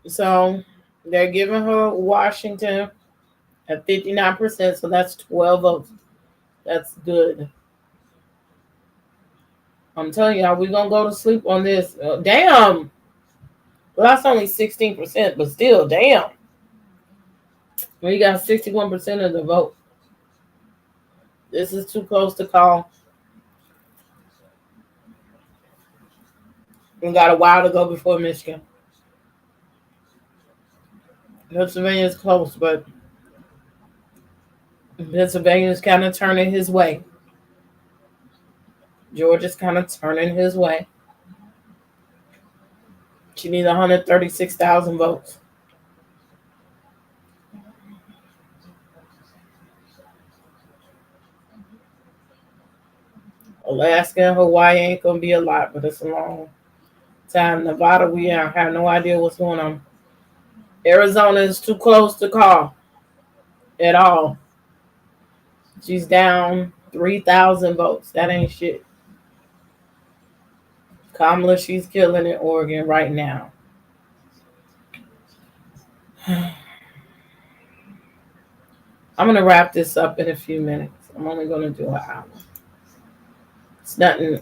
So they're giving her Washington at 59%. So that's 12 votes. That's good. I'm telling you, we're going to go to sleep on this. Damn. Well, that's only 16%, but still, damn. We got 61% of the vote. This is too close to call. We got a while to go before Michigan. Pennsylvania is close, but Pennsylvania is kind of turning his way. Georgia's kind of turning his way. She needs 136,000 votes. Alaska and Hawaii ain't going to be a lot, but it's a long time. Nevada, we have no idea what's going on. Arizona is too close to call at all. She's down 3,000 votes. That ain't shit. Kamala, she's killing it, Oregon right now. I'm gonna wrap this up in a few minutes. I'm only gonna do an hour. It's nothing.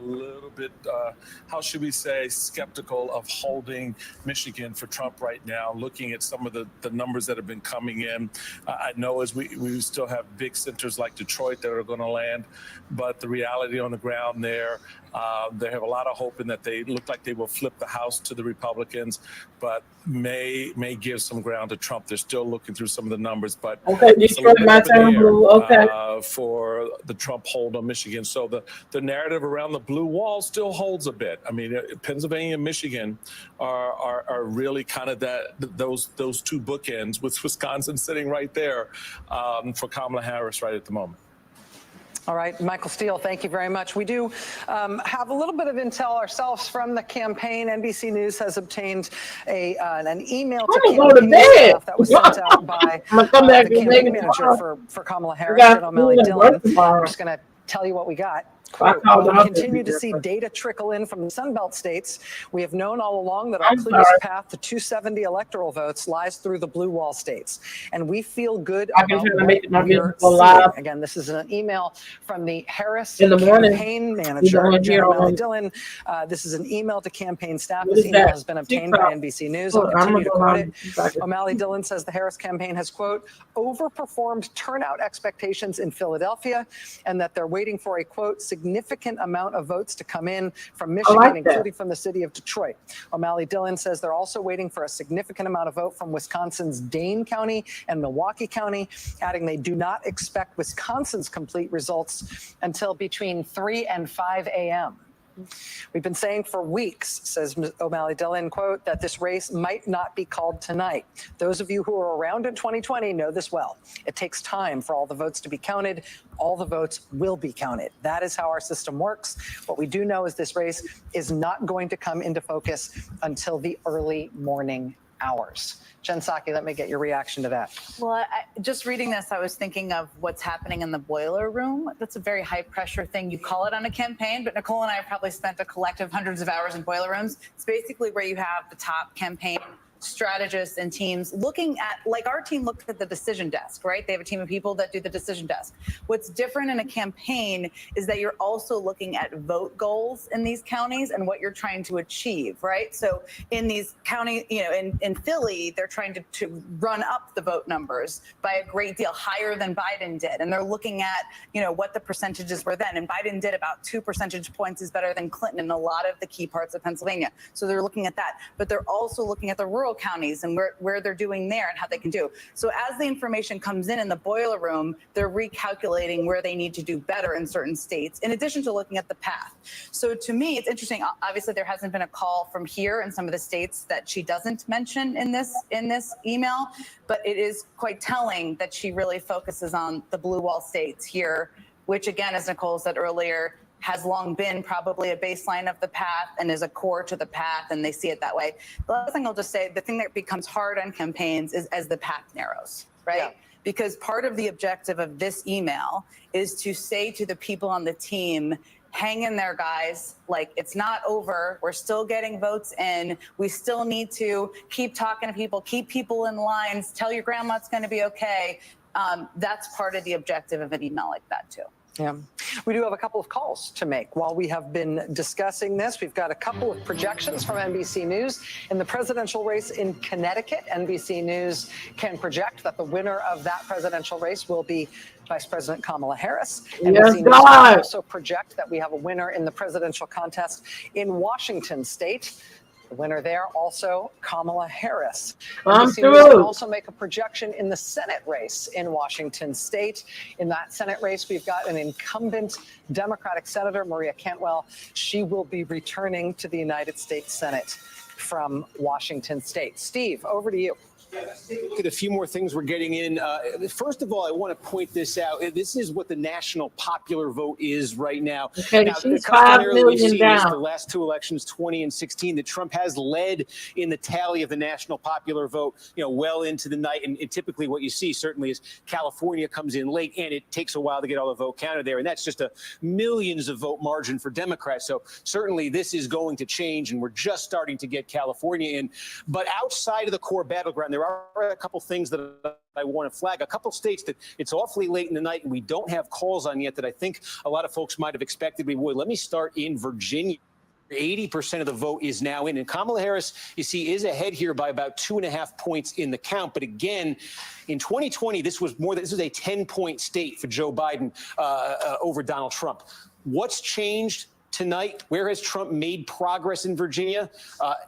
A little bit, how should we say, skeptical of holding Michigan for Trump right now, looking at some of the numbers that have been coming in. I know as we still have big centers like Detroit that are going to land, but the reality on the ground there, they have a lot of hope in that they look like they will flip the House to the Republicans, but may give some ground to Trump. They're still looking through some of the numbers, but Okay, Detroit, my turn, blue. Okay. For the Trump hold on Michigan. So the narrative around the blue wall still holds a bit. I mean, Pennsylvania and Michigan are really kind of those two bookends, with Wisconsin sitting right there for Kamala Harris right at the moment. All right, Michael Steele, thank you very much. We do have a little bit of intel ourselves from the campaign. NBC News has obtained an email to campaign staff that was sent out by the campaign manager for Kamala Harris and O'Malley Dillon. I'm just going to tell you what we got. Quote, we continue to see data trickle in from the Sunbelt states. We have known all along that our clearest path to 270 electoral votes lies through the blue wall states. And we feel good about what we're seeing. Again, this is an email from the Harris campaign manager, O'Malley Dillon. This is an email to campaign staff. This email has been obtained by NBC News. I'll continue to quote it. O'Malley Dillon says the Harris campaign has, quote, overperformed turnout expectations in Philadelphia, and that they're waiting for a, quote, significant amount of votes to come in from Michigan, including from the city of Detroit. O'Malley Dillon says they're also waiting for a significant amount of vote from Wisconsin's Dane County and Milwaukee County, adding they do not expect Wisconsin's complete results until between 3 and 5 a.m. We've been saying for weeks, says O'Malley Dillon, quote, that this race might not be called tonight. Those of you who were around in 2020 know this well. It takes time for all the votes to be counted. All the votes will be counted. That is how our system works. What we do know is this race is not going to come into focus until the early morning hours. Jen Psaki, let me get your reaction to that. Well, just reading this, I was thinking of what's happening in the boiler room. That's a very high pressure thing. You call it on a campaign, but Nicole and I have probably spent a collective hundreds of hours in boiler rooms. It's basically where you have the top campaign strategists and teams looking at, like our team looked at the decision desk, right? They have a team of people that do the decision desk. What's different in a campaign is that you're also looking at vote goals in these counties and what you're trying to achieve, right? So in these counties, you know, in Philly, they're trying to run up the vote numbers by a great deal, higher than Biden did. And they're looking at, you know, what the percentages were then. And Biden did about 2 percentage points is better than Clinton in a lot of the key parts of Pennsylvania. So they're looking at that. But they're also looking at the rural counties and where they're doing there and how they can do. So as the information comes in the boiler room, they're recalculating where they need to do better in certain states, in addition to looking at the path. So to me, it's interesting. Obviously, there hasn't been a call from here in some of the states that she doesn't mention in this email, but it is quite telling that she really focuses on the blue wall states here, which again, as Nicole said earlier, has long been probably a baseline of the path and is a core to the path, and they see it that way. The last thing I'll just say, the thing that becomes hard on campaigns is as the path narrows, right? Yeah. Because part of the objective of this email is to say to the people on the team, hang in there, guys. Like, it's not over. We're still getting votes in. We still need to keep talking to people, keep people in lines, tell your grandma it's going to be okay. That's part of the objective of an email like that, too. Yeah, we do have a couple of calls to make. While we have been discussing this, we've got a couple of projections from NBC News. In the presidential race in Connecticut, NBC News can project that the winner of that presidential race will be Vice President Kamala Harris. NBC News can also project that we have a winner in the presidential contest in Washington state. The winner there, also Kamala Harris. NBC News can also make a projection in the Senate race in Washington state. In that Senate race, we've got an incumbent Democratic Senator, Maria Cantwell. She will be returning to the United States Senate from Washington state. Steve, over to you. Look at a few more things we're getting in. First of all, I want to point this out. This is what the national popular vote is right now. Okay, now, she's 5 million down. The last two elections, 20 and 16, that Trump has led in the tally of the national popular vote, well into the night. And typically what you see certainly is California comes in late, and it takes a while to get all the vote counted there. And that's just a millions of vote margin for Democrats. So certainly this is going to change, and we're just starting to get California in. But outside of the core battleground, there are a couple things that I want to flag. A couple states that it's awfully late in the night and we don't have calls on yet that I think a lot of folks might have expected we would. Let me start in Virginia. 80% of the vote is now in. And Kamala Harris, you see, is ahead here by about 2.5 points in the count. But again, in 2020, this was a 10-point state for Joe Biden over Donald Trump. What's changed tonight? Where has Trump made progress in Virginia?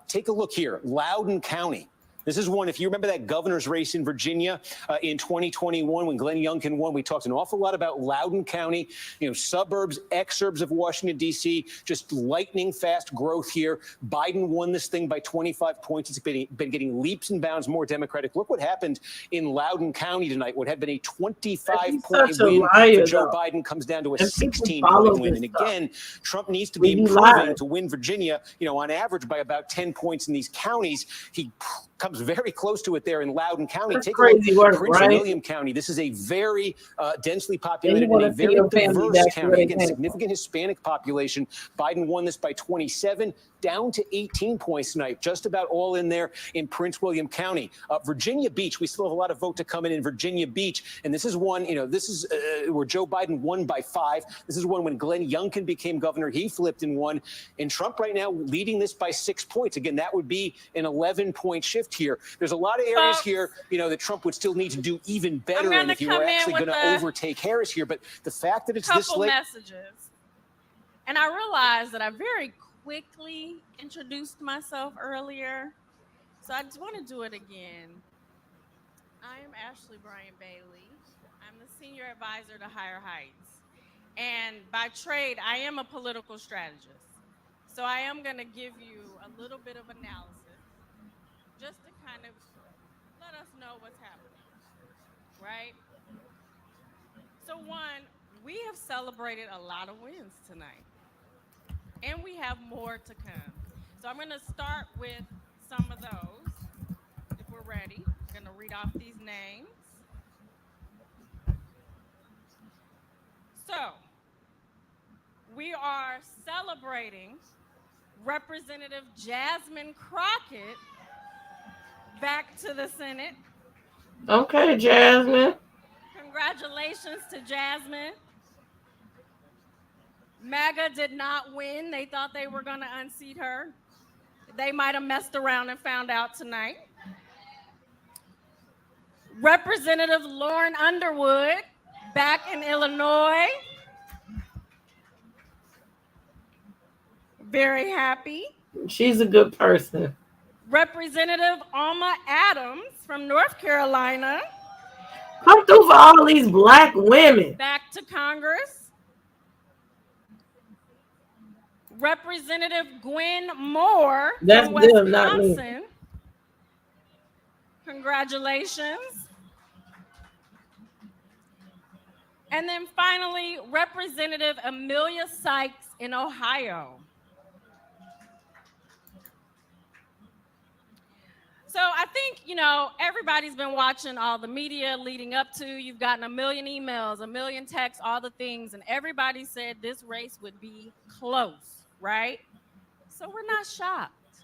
Take a look here. Loudoun County. This is one, if you remember that governor's race in Virginia in 2021 when Glenn Youngkin won, we talked an awful lot about Loudoun County, suburbs, exurbs of Washington, D.C., just lightning fast growth here. Biden won this thing by 25 points. It's been getting leaps and bounds more Democratic. Look what happened in Loudoun County tonight. What had been a 25-point win for Joe Biden comes down to a 16-point win. And again, Trump needs to be improving to win Virginia, on average by about 10 points in these counties. He comes very close to it there in Loudoun County. That's take crazy a look, work, Prince right? William County. This is a very densely populated and a very diverse county. Again, significant Hispanic population. Biden won this by 27, down to 18 points tonight. Just about all in there in Prince William County. Virginia Beach, we still have a lot of vote to come in Virginia Beach. And this is one, this is where Joe Biden won by 5. This is one when Glenn Youngkin became governor. He flipped and won. And Trump right now leading this by 6 points. Again, that would be an 11-point shift here. There's a lot of areas here, that Trump would still need to do even better in if he were actually going to overtake Harris here. But the fact that it's this late. Messages. And I realized that I very quickly introduced myself earlier. So I just want to do it again. I am Ashley Bryan Bailey. I'm the senior advisor to Higher Heights. And by trade, I am a political strategist. So I am going to give you a little bit of analysis just to kind of let us know what's happening, right? So one, we have celebrated a lot of wins tonight, and we have more to come. So I'm going to start with some of those, if we're ready. I'm going to read off these names. So we are celebrating Representative Jasmine Crockett back to the Senate. Okay, Jasmine. Congratulations to Jasmine. MAGA did not win. They thought they were going to unseat her. They might have messed around and found out tonight. Representative Lauren Underwood back in Illinois. Very happy. She's a good person. Representative Alma Adams from North Carolina. Come through for all these black women. Back to Congress. Representative Gwen Moore from Wisconsin. Congratulations. And then finally, Representative Amelia Sykes in Ohio. So I think, everybody's been watching all the media leading up to, you've gotten 1 million emails, 1 million texts, all the things, and everybody said this race would be close, right? So we're not shocked.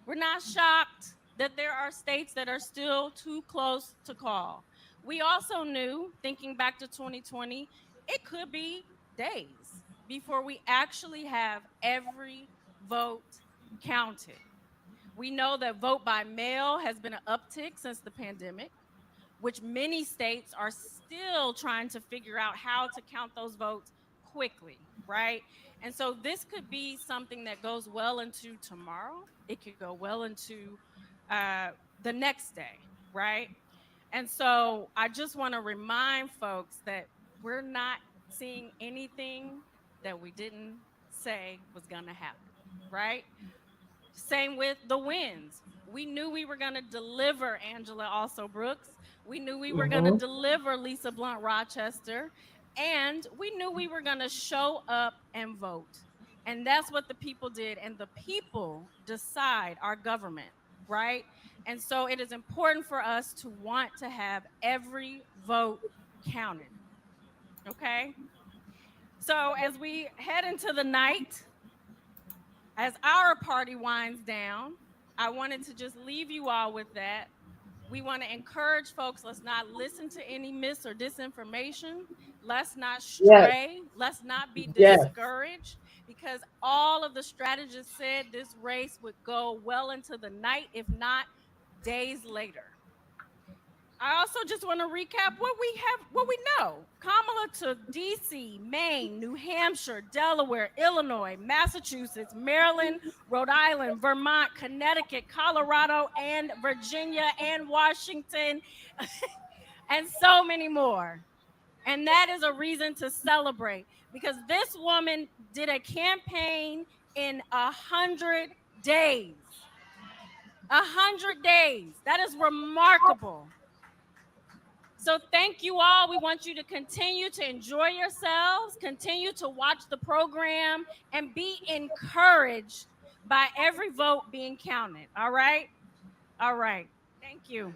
We're not shocked that there are states that are still too close to call. We also knew, thinking back to 2020, it could be days before we actually have every vote counted. We know that vote by mail has been an uptick since the pandemic, which many states are still trying to figure out how to count those votes quickly, right? And so this could be something that goes well into tomorrow. It could go well into the next day, right? And so I just want to remind folks that we're not seeing anything that we didn't say was going to happen, right? Same with the wins. We knew we were going to deliver Angela Also Brooks. We knew we were going to deliver Lisa Blunt Rochester. And we knew we were going to show up and vote. And that's what the people did. And the people decide our government, right? And so it is important for us to want to have every vote counted. Okay? So as we head into the night, as our party winds down, I wanted to just leave you all with that. We want to encourage folks, let's not listen to any mis or disinformation. Let's not stray. Let's not be discouraged, because all of the strategists said this race would go well into the night, if not days later. I also just want to recap what we know. Kamala took DC, Maine, New Hampshire, Delaware, Illinois, Massachusetts, Maryland, Rhode Island, Vermont, Connecticut, Colorado, and Virginia, and Washington, and so many more. And that is a reason to celebrate, because this woman did a campaign in 100 days. 100 days. That is remarkable. So thank you all. We want you to continue to enjoy yourselves, continue to watch the program, and be encouraged by every vote being counted. All right? All right. Thank you.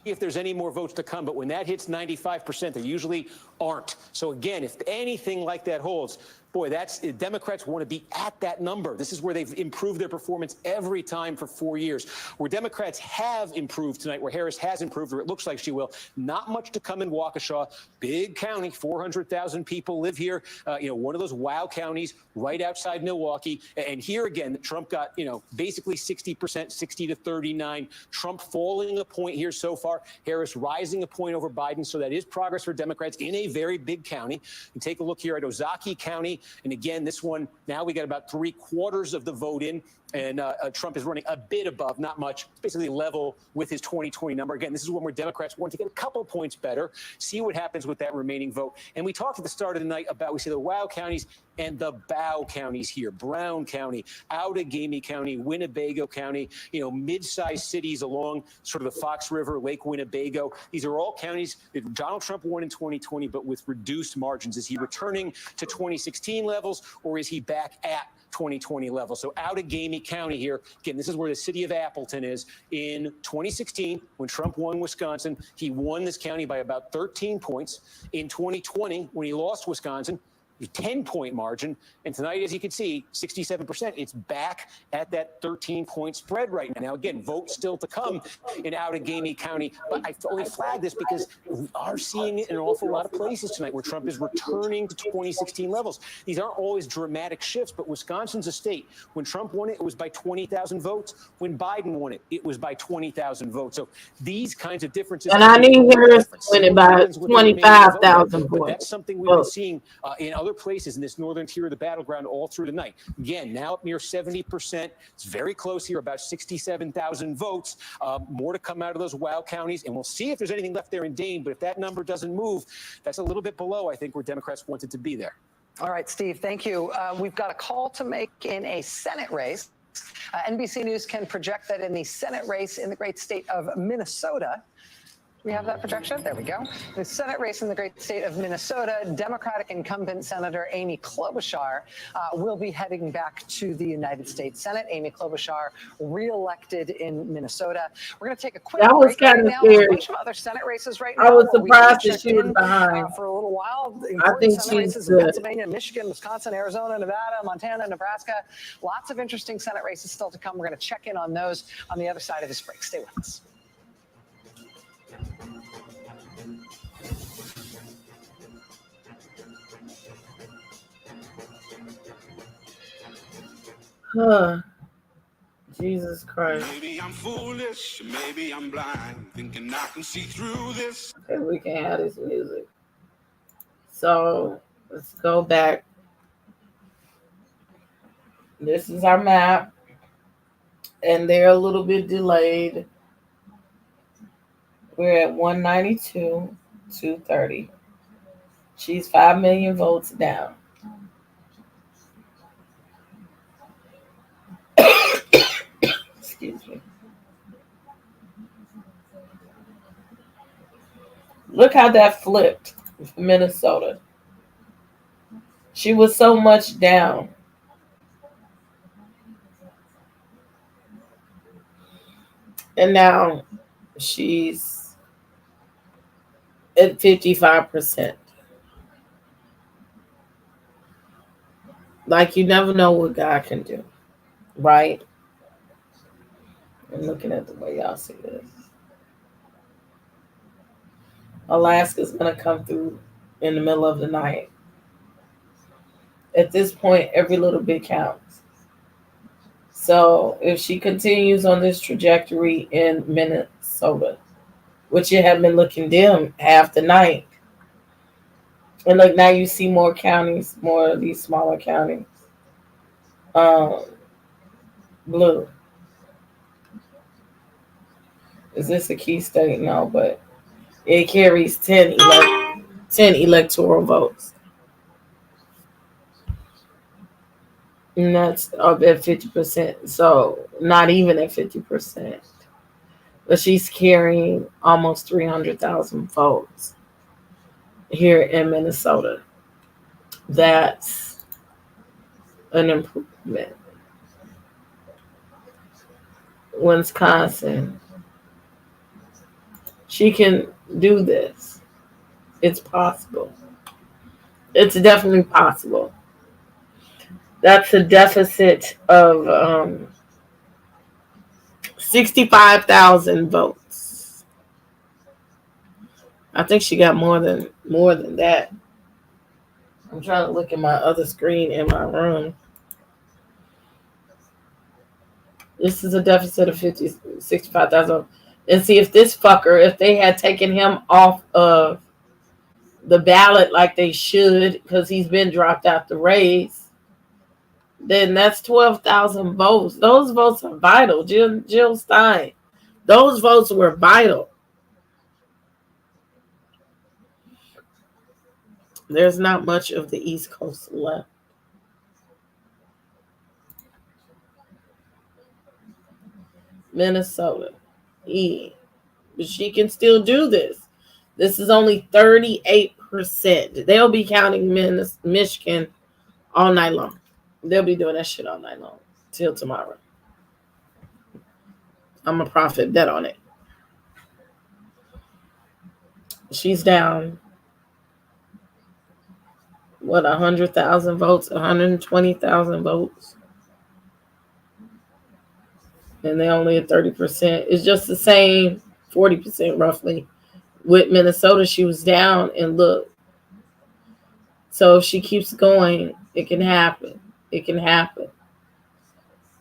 If there's any more votes to come, but when that hits 95%, there usually aren't. So again, if anything like that holds, boy, Democrats want to be at that number. This is where they've improved their performance every time for 4 years. Where Democrats have improved tonight, where Harris has improved, or it looks like she will, not much to come in Waukesha. Big county, 400,000 people live here. One of those wow counties right outside Milwaukee. And here again, Trump got, basically 60%, 60 to 39. Trump falling a point here so far. Harris rising a point over Biden. So that is progress for Democrats in a very big county. You take a look here at Ozaukee County. And again, this one, now we got about 3/4 of the vote in. And Trump is running a bit above, not much, basically level with his 2020 number. Again, this is one where Democrats want to get a couple points better, see what happens with that remaining vote. And we talked at the start of the night about, we see the wow counties and the bow counties here: Brown County, Outagamie County, Winnebago County, mid-sized cities along sort of the Fox River, Lake Winnebago. These are all counties that Donald Trump won in 2020, but with reduced margins. Is he returning to 2016 levels, or is he back at 2020 level? So Outagamie County here, again, this is where the city of Appleton is. In 2016, when Trump won Wisconsin, he won this county by about 13 points. In 2020, when he lost Wisconsin, 10-point margin. And tonight, as you can see, 67%. It's back at that 13-point spread right now. Now, again, votes still to come in Outagamie County. But I only flag this because we are seeing it in an awful lot of places tonight where Trump is returning to 2016 levels. These aren't always dramatic shifts, but Wisconsin's a state. When Trump won it, it was by 20,000 votes. When Biden won it, it was by 20,000 votes. So these kinds of differences. And I need Harris to win it by 25,000 votes. That's something we've been seeing in other places in this northern tier of the battleground all through the night. Again, now up near 70%. It's very close here, about 67,000 votes. More to come out of those wow counties, and we'll see if there's anything left there in Dane. But if that number doesn't move, that's a little bit below, I think, where Democrats wanted to be there. All right, Steve, thank you. We've got a call to make in a Senate race. NBC News can project that in the Senate race in the great state of Minnesota. We have that projection? There we go. The Senate race in the great state of Minnesota, Democratic incumbent Senator Amy Klobuchar will be heading back to the United States Senate. Amy Klobuchar reelected in Minnesota. We're going to take a quick break right now. There's a bunch of other Senate races right now. I was surprised that she was behind. For a little while. I think Senate she's races in Pennsylvania, Michigan, Wisconsin, Arizona, Nevada, Montana, Nebraska. Lots of interesting Senate races still to come. We're going to check in on those on the other side of this break. Stay with us. Jesus Christ. Maybe I'm foolish, maybe I'm blind, thinking I can see through this. Okay, we can have this music. So let's go back. This is our map, and they're a little bit delayed. We're at 192, 230. She's 5 million votes down. Excuse me. Look how that flipped for Minnesota. She was so much down. And now she's at 55%. Like, you never know what God can do, right? I'm looking at the way y'all see this. Alaska's going to come through in the middle of the night. At this point, every little bit counts. So if she continues on this trajectory in Minnesota, which it had been looking dim half the night, and look, now you see more counties, more of these smaller counties, blue. Is this a key state? No, but it carries 10 electoral votes. And that's up at 50%. So not even at 50%. But she's carrying almost 300,000 votes here in Minnesota. That's an improvement. Wisconsin. She can do this. It's possible. It's definitely possible. That's a deficit of 65,000 votes. I think she got more than that. I'm trying to look at my other screen in my room. This is a deficit of 65,000. And see, if this fucker, if they had taken him off of the ballot like they should, because he's been dropped out the race, then that's 12,000 votes. Those votes are vital. Jill Stein. Those votes were vital. There's not much of the East Coast left. Minnesota. But she can still do this. This is only 38%. They'll be counting Michigan all night long. They'll be doing that shit all night long till tomorrow. I'm a profit bet on it. She's down, 100,000 votes, 120,000 votes. And they only at 30%. It's just the same, 40% roughly. With Minnesota, she was down, and look. So if she keeps going, it can happen. It can happen.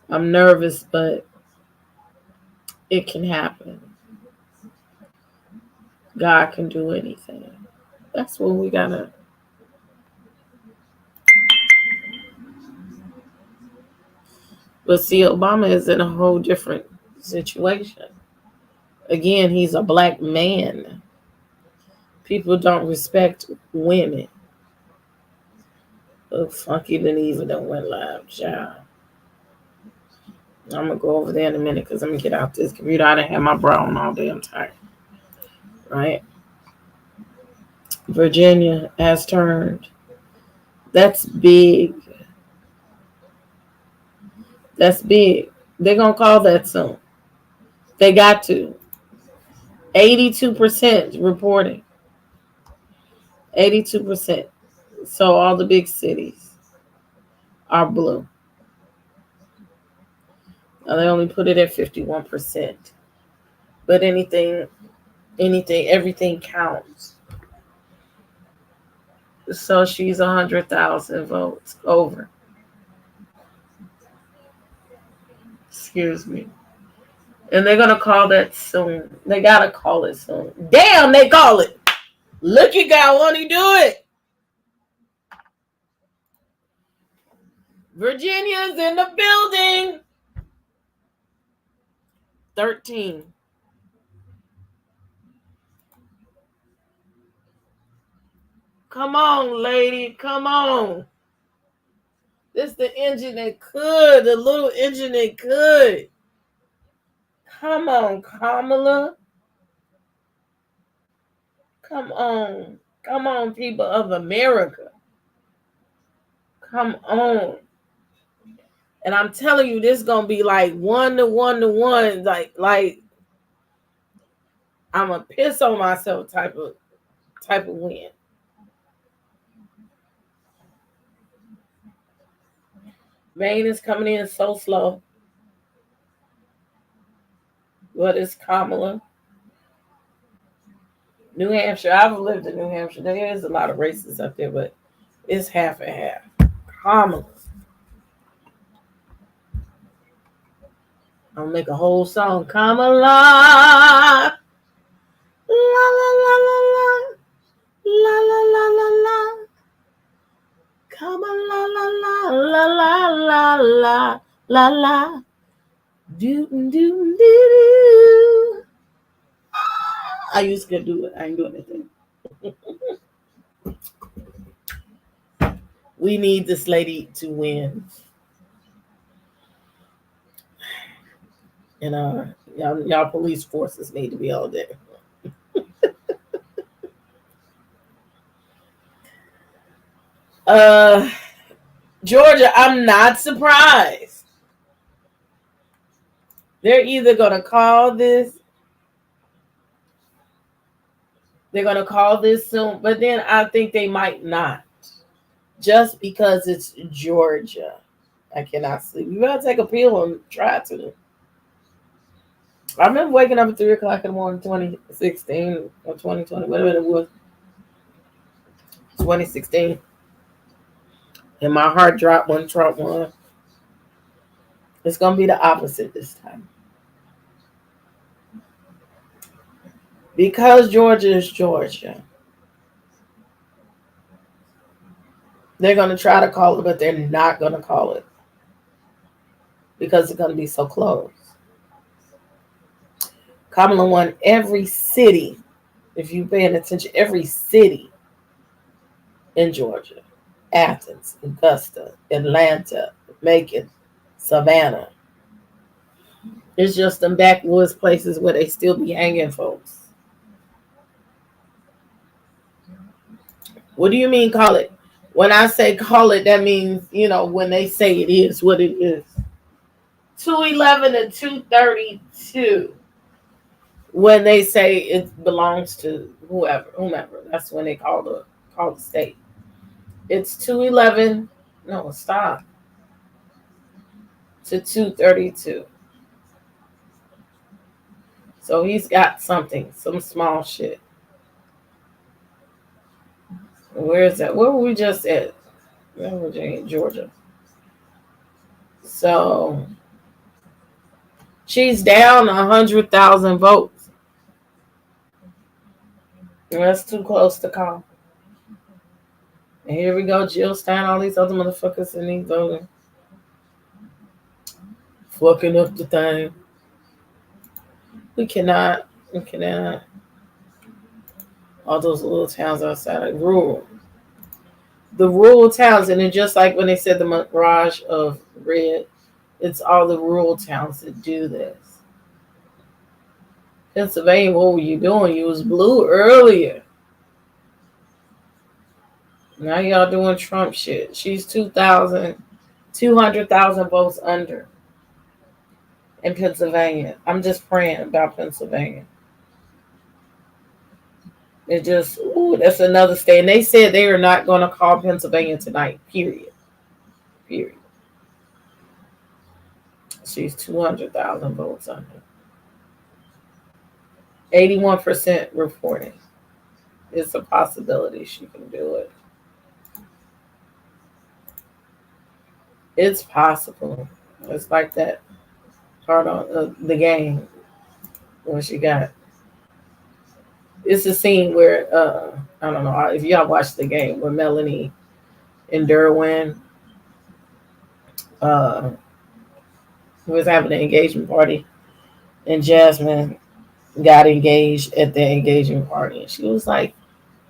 I'm nervous, but it can happen. God can do anything. That's what we gotta. But see, Obama is in a whole different situation. Again, he's a black man. People don't respect women. Look, Funky didn't even went live, child. I'm gonna go over there in a minute because I'm gonna get out this computer. I didn't have my bra on all day. I'm tired. Right? Virginia has turned. That's big. That's big. They're gonna call that soon. They got to. 82% reporting. 82%. So all the big cities are blue. Now they only put it at 51%. But everything counts. So she's 100,000 votes over. Excuse me. And they're gonna call that soon. They gotta call it soon. Damn, they call it. Look at God, won't he do it? Virginia's in the building. 13. Come on, lady. Come on. This the engine that could. The little engine that could. Come on, Kamala. Come on. Come on, people of America. Come on. And I'm telling you, this gonna be like 1-to-1-to-1, like I'm gonna piss on myself type of win. Maine is coming in so slow. What is Kamala? New Hampshire. I've lived in New Hampshire. There is a lot of races up there, but it's half and half. Kamala. I'll make a whole song. Kamala. La la la la la. La la la la la. Kamala la la la la la la la la. Do do do do. I used to do it. I ain't doing anything. We need this lady to win. And y'all police forces need to be all there. Georgia, I'm not surprised. They're either gonna call this. They're gonna call this soon, but then I think they might not. Just because it's Georgia. I cannot sleep. You gotta take a pill and try to. I remember waking up at 3 o'clock in the morning, 2016 or 2020, whatever it was. 2016. And my heart dropped when Trump won. It's gonna be the opposite this time. Because Georgia is Georgia. They're going to try to call it, but they're not going to call it. Because it's going to be so close. Kamala won every city, if you're paying attention, every city in Georgia. Athens, Augusta, Atlanta, Macon, Savannah. It's just them backwoods places where they still be hanging folks. What do you mean call it? When I say call it, that means, when they say it is what it is. 211 to 232. When they say it belongs to whomever. That's when they call the state. It's 211. No, stop. To 232. So he's got something, some small shit. Where is that? Where were we just at? Georgia. So she's down 100,000 votes. That's too close to call. And here we go, Jill Stein, all these other motherfuckers in these voting. Fucking up the thing. We cannot. All those little towns outside, like rural. The rural towns, and then just like when they said the mirage of red, it's all the rural towns that do this. Pennsylvania, what were you doing? You was blue earlier. Now y'all doing Trump shit. She's 200,000 votes under in Pennsylvania. I'm just praying about Pennsylvania. It just, that's another state. And they said they are not going to call Pennsylvania tonight, period. She's 200,000 votes under. 81% reporting. It's a possibility she can do it. It's possible. It's like that part on the game where she got. It's a scene where, I don't know if y'all watched the game, where Melanie and Derwin was having an engagement party, and Jasmine got engaged at the engagement party. And she was like,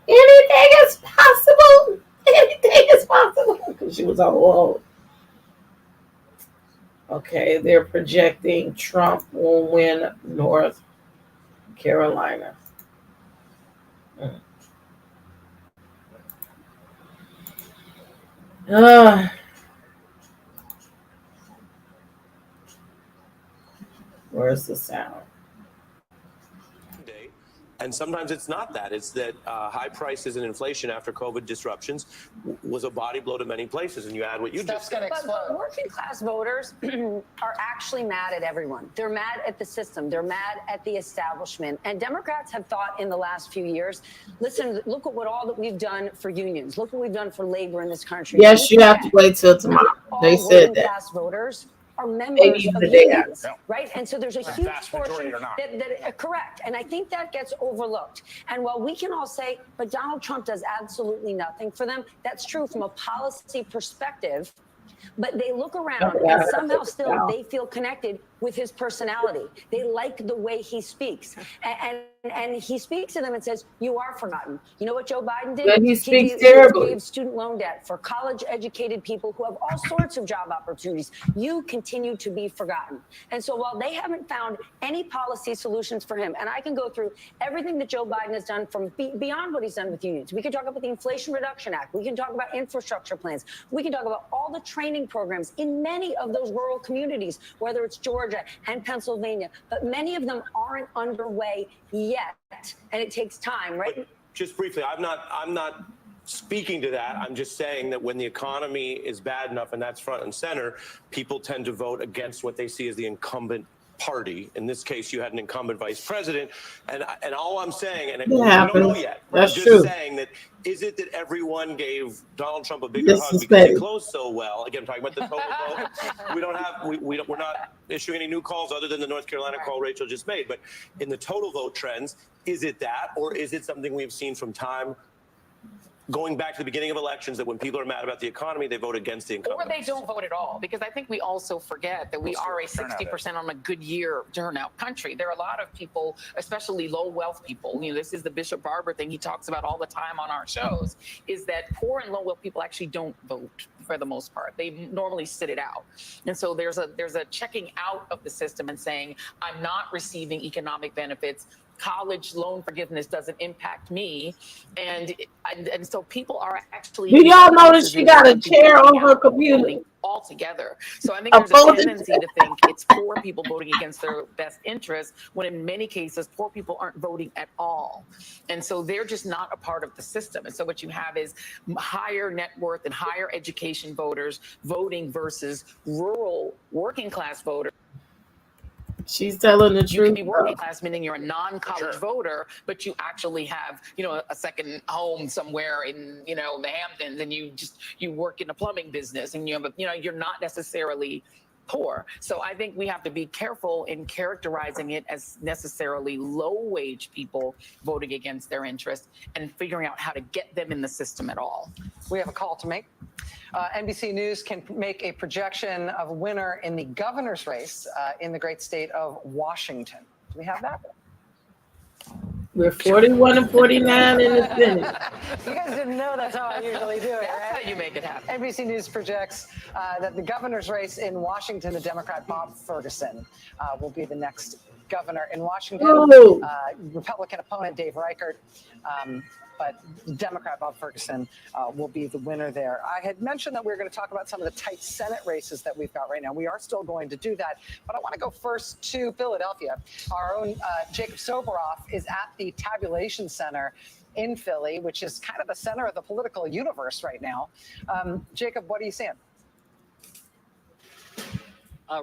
anything is possible. Anything is possible. Because she was all old. Okay, they're projecting Trump will win North Carolina. Mm. Uh, where's the sound? And sometimes it's not that. It's that high prices and inflation after COVID disruptions was a body blow to many places. And you add what you just said. But working class voters are actually mad at everyone. They're mad at the system. They're mad at the establishment. And Democrats have thought in the last few years, listen, look at all that we've done for unions. Look what we've done for labor in this country. Yes, you have to wait till tomorrow. They said that. Class voters are members of unions, right? And so there's a huge portion that correct. And I think that gets overlooked. And while we can all say, but Donald Trump does absolutely nothing for them, that's true from a policy perspective. But they look around and somehow still they feel connected with his personality. They like the way he speaks. And he speaks to them and says, you are forgotten. You know what Joe Biden did? But he speaks terribly. He gave student loan debt for college-educated people who have all sorts of job opportunities. You continue to be forgotten. And so while they haven't found any policy solutions for him, and I can go through everything that Joe Biden has done from beyond what he's done with unions. We can talk about the Inflation Reduction Act. We can talk about infrastructure plans. We can talk about all the training programs in many of those rural communities, whether it's Georgia and Pennsylvania. But many of them aren't underway yet, and it takes time, right? But just briefly, I'm not speaking to that. I'm just saying that when the economy is bad enough and that's front and center, people tend to vote against what they see as the incumbent party. In this case, you had an incumbent vice president, and all I'm saying, and we don't know yet, that's I'm just true. saying that is it that everyone gave Donald Trump a bigger hug because he closed so well? Again, I'm talking about the total vote. We're not issuing any new calls other than the North Carolina call Rachel just made. But in the total vote trends, is it that, or is it something we've seen from time going back to the beginning of elections that when people are mad about the economy, they vote against the incumbent? Or they don't vote at all, because I think we also forget that we are a 60% on a good year turnout country. There are a lot of people, especially low wealth people. You know, this is the Bishop Barber thing he talks about all the time on our shows, is that poor and low wealth people actually don't vote for the most part. They normally sit it out. And so there's a checking out of the system and saying, I'm not receiving economic benefits. College loan forgiveness doesn't impact me, and so people are actually. Do y'all notice she got a chair on her computer altogether? So I think there's a tendency to think it's poor people voting against their best interests, when in many cases poor people aren't voting at all, and so they're just not a part of the system. And so what you have is higher net worth and higher education voters voting versus rural working class voters. She's telling the truth. You can be working class, meaning you're a non-college voter, but you actually have, a second home somewhere in, the Hamptons, and you work in a plumbing business, and you're not necessarily poor. So I think we have to be careful in characterizing it as necessarily low-wage people voting against their interests and figuring out how to get them in the system at all. We have a call to make. NBC News can make a projection of a winner in the governor's race in the great state of Washington. Do we have that? We're 41 and 49 in the Senate. You guys didn't know that's how I usually do it, right? That's how you make it happen. NBC News projects that the governor's race in Washington, the Democrat Bob Ferguson will be the next governor in Washington. Republican opponent Dave Reichert. But Democrat Bob Ferguson will be the winner there. I had mentioned that we were going to talk about some of the tight Senate races that we've got right now. We are still going to do that, but I want to go first to Philadelphia. Our own Jacob Soboroff is at the Tabulation Center in Philly, which is kind of the center of the political universe right now. Jacob, what are you seeing?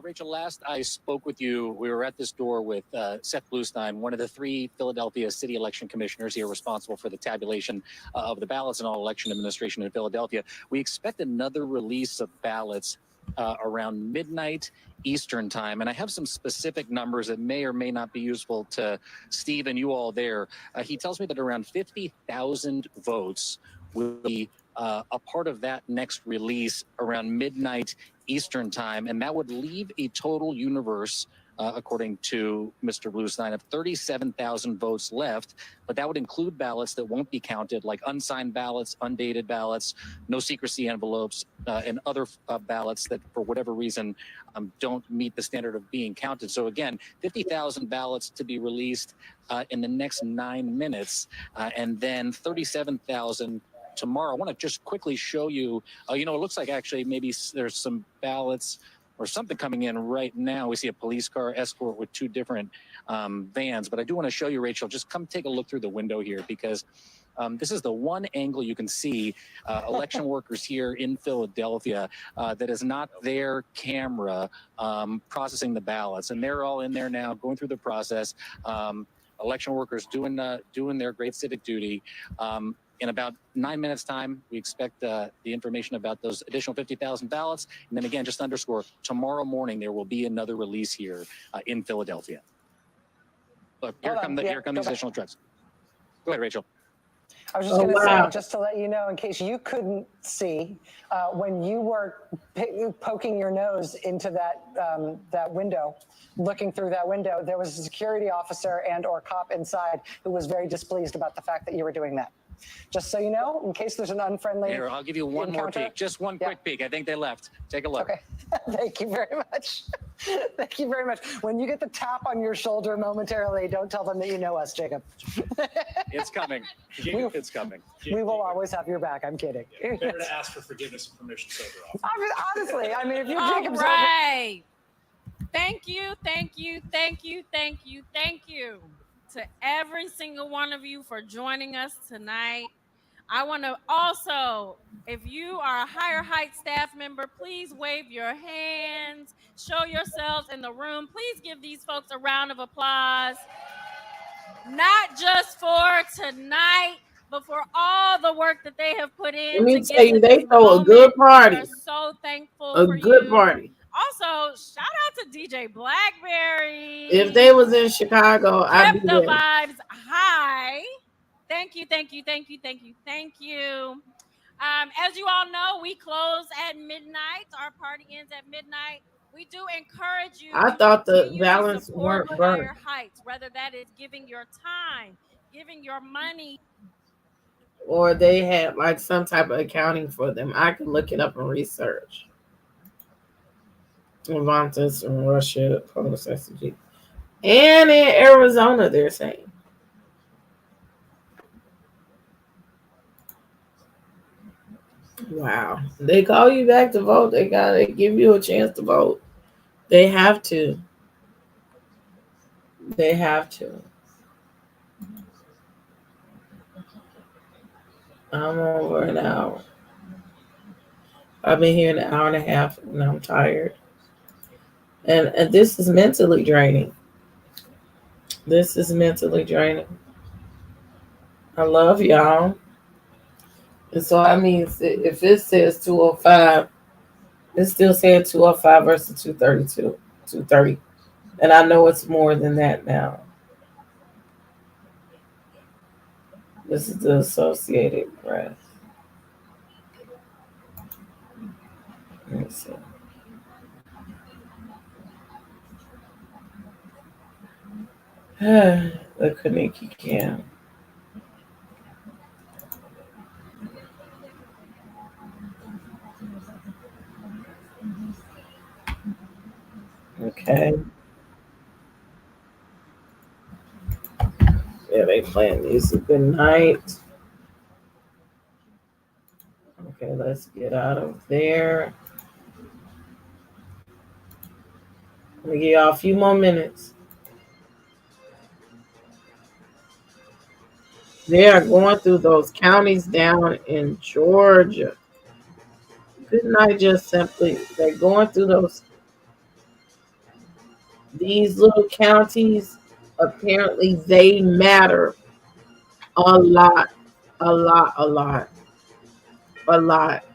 Rachel, last I spoke with you, we were at this door with Seth Bluestein, one of the 3 Philadelphia city election commissioners here responsible for the tabulation of the ballots and all election administration in Philadelphia. We expect another release of ballots around midnight Eastern time. And I have some specific numbers that may or may not be useful to Steve and you all there. He tells me that around 50,000 votes will be a part of that next release around midnight Eastern time, and that would leave a total universe according to Mr. Bluestein, of 37,000 votes left, but that would include ballots that won't be counted, like unsigned ballots, undated ballots, no secrecy envelopes, and other ballots that, for whatever reason, don't meet the standard of being counted. So again, 50,000 ballots to be released in the next 9 minutes, and then 37,000 tomorrow. I want to just quickly show you, it looks like actually maybe there's some ballots or something coming in right now. We see a police car escort with two different vans, but I do want to show you, Rachel, just come take a look through the window here, because this is the one angle you can see election workers here in Philadelphia that is not their camera processing the ballots. And they're all in there now going through the process. Election workers doing their great civic duty. In about 9 minutes' time, we expect the information about those additional 50,000 ballots. And then again, just to underscore, tomorrow morning there will be another release here in Philadelphia. Look, here come these additional trucks. Go ahead, Rachel. I was just going to say, just to let you know, in case you couldn't see, when you were poking your nose into that window, looking through that window, there was a security officer and/or cop inside who was very displeased about the fact that you were doing that. Just so you know, in case there's an unfriendly Here, I'll give you one encounter. more peek. Just one quick peek. I think they left. Take a look. Okay. Thank you very much. Thank you very much. When you get the tap on your shoulder momentarily, don't tell them that you know us, Jacob. It's coming. It's coming. We will always have your back. I'm kidding. Yeah, better to ask for forgiveness and permission sober off. Honestly, I mean, if you're Jacob's right. Thank you, thank you, thank you, thank you, thank you to every single one of you for joining us tonight. I want to also, if you are a Higher Heights staff member, please wave your hands, show yourselves in the room. Please give these folks a round of applause, not just for tonight, but for all the work that they have put in. Let me tell you, they throw a good party. We're so thankful for you. A good party. Also, shout out to DJ Blackberry. If they was in Chicago, I'd be the there. Vibes high. Thank you, thank you, thank you, thank you, thank you. As you all know, we close at midnight. Our party ends at midnight. We do encourage you. I thought the balance weren't burnt. Higher Heights, whether that is giving your time, giving your money, or they had like some type of accounting for them. I can look it up and research. Levantis from Russia, Polish SG. And in Arizona, they're saying. Wow. They call you back to vote. They gotta give you a chance to vote. They have to. They have to. I'm over an hour. I've been here an hour and a half and I'm tired. And this is mentally draining. This is mentally draining. I love y'all. And so I mean, if it says 205, it's still saying 205 versus 232, 230. And I know it's more than that now. This is the Associated Press. Let me see. The Kaniki Cam. Okay. Yeah, they playing music. Good night. Okay, let's get out of there. Let me give y'all a few more minutes. They are going through those counties down in Georgia. Good night, just simply. They're going through these little counties. Apparently, they matter a lot, a lot, a lot, a lot.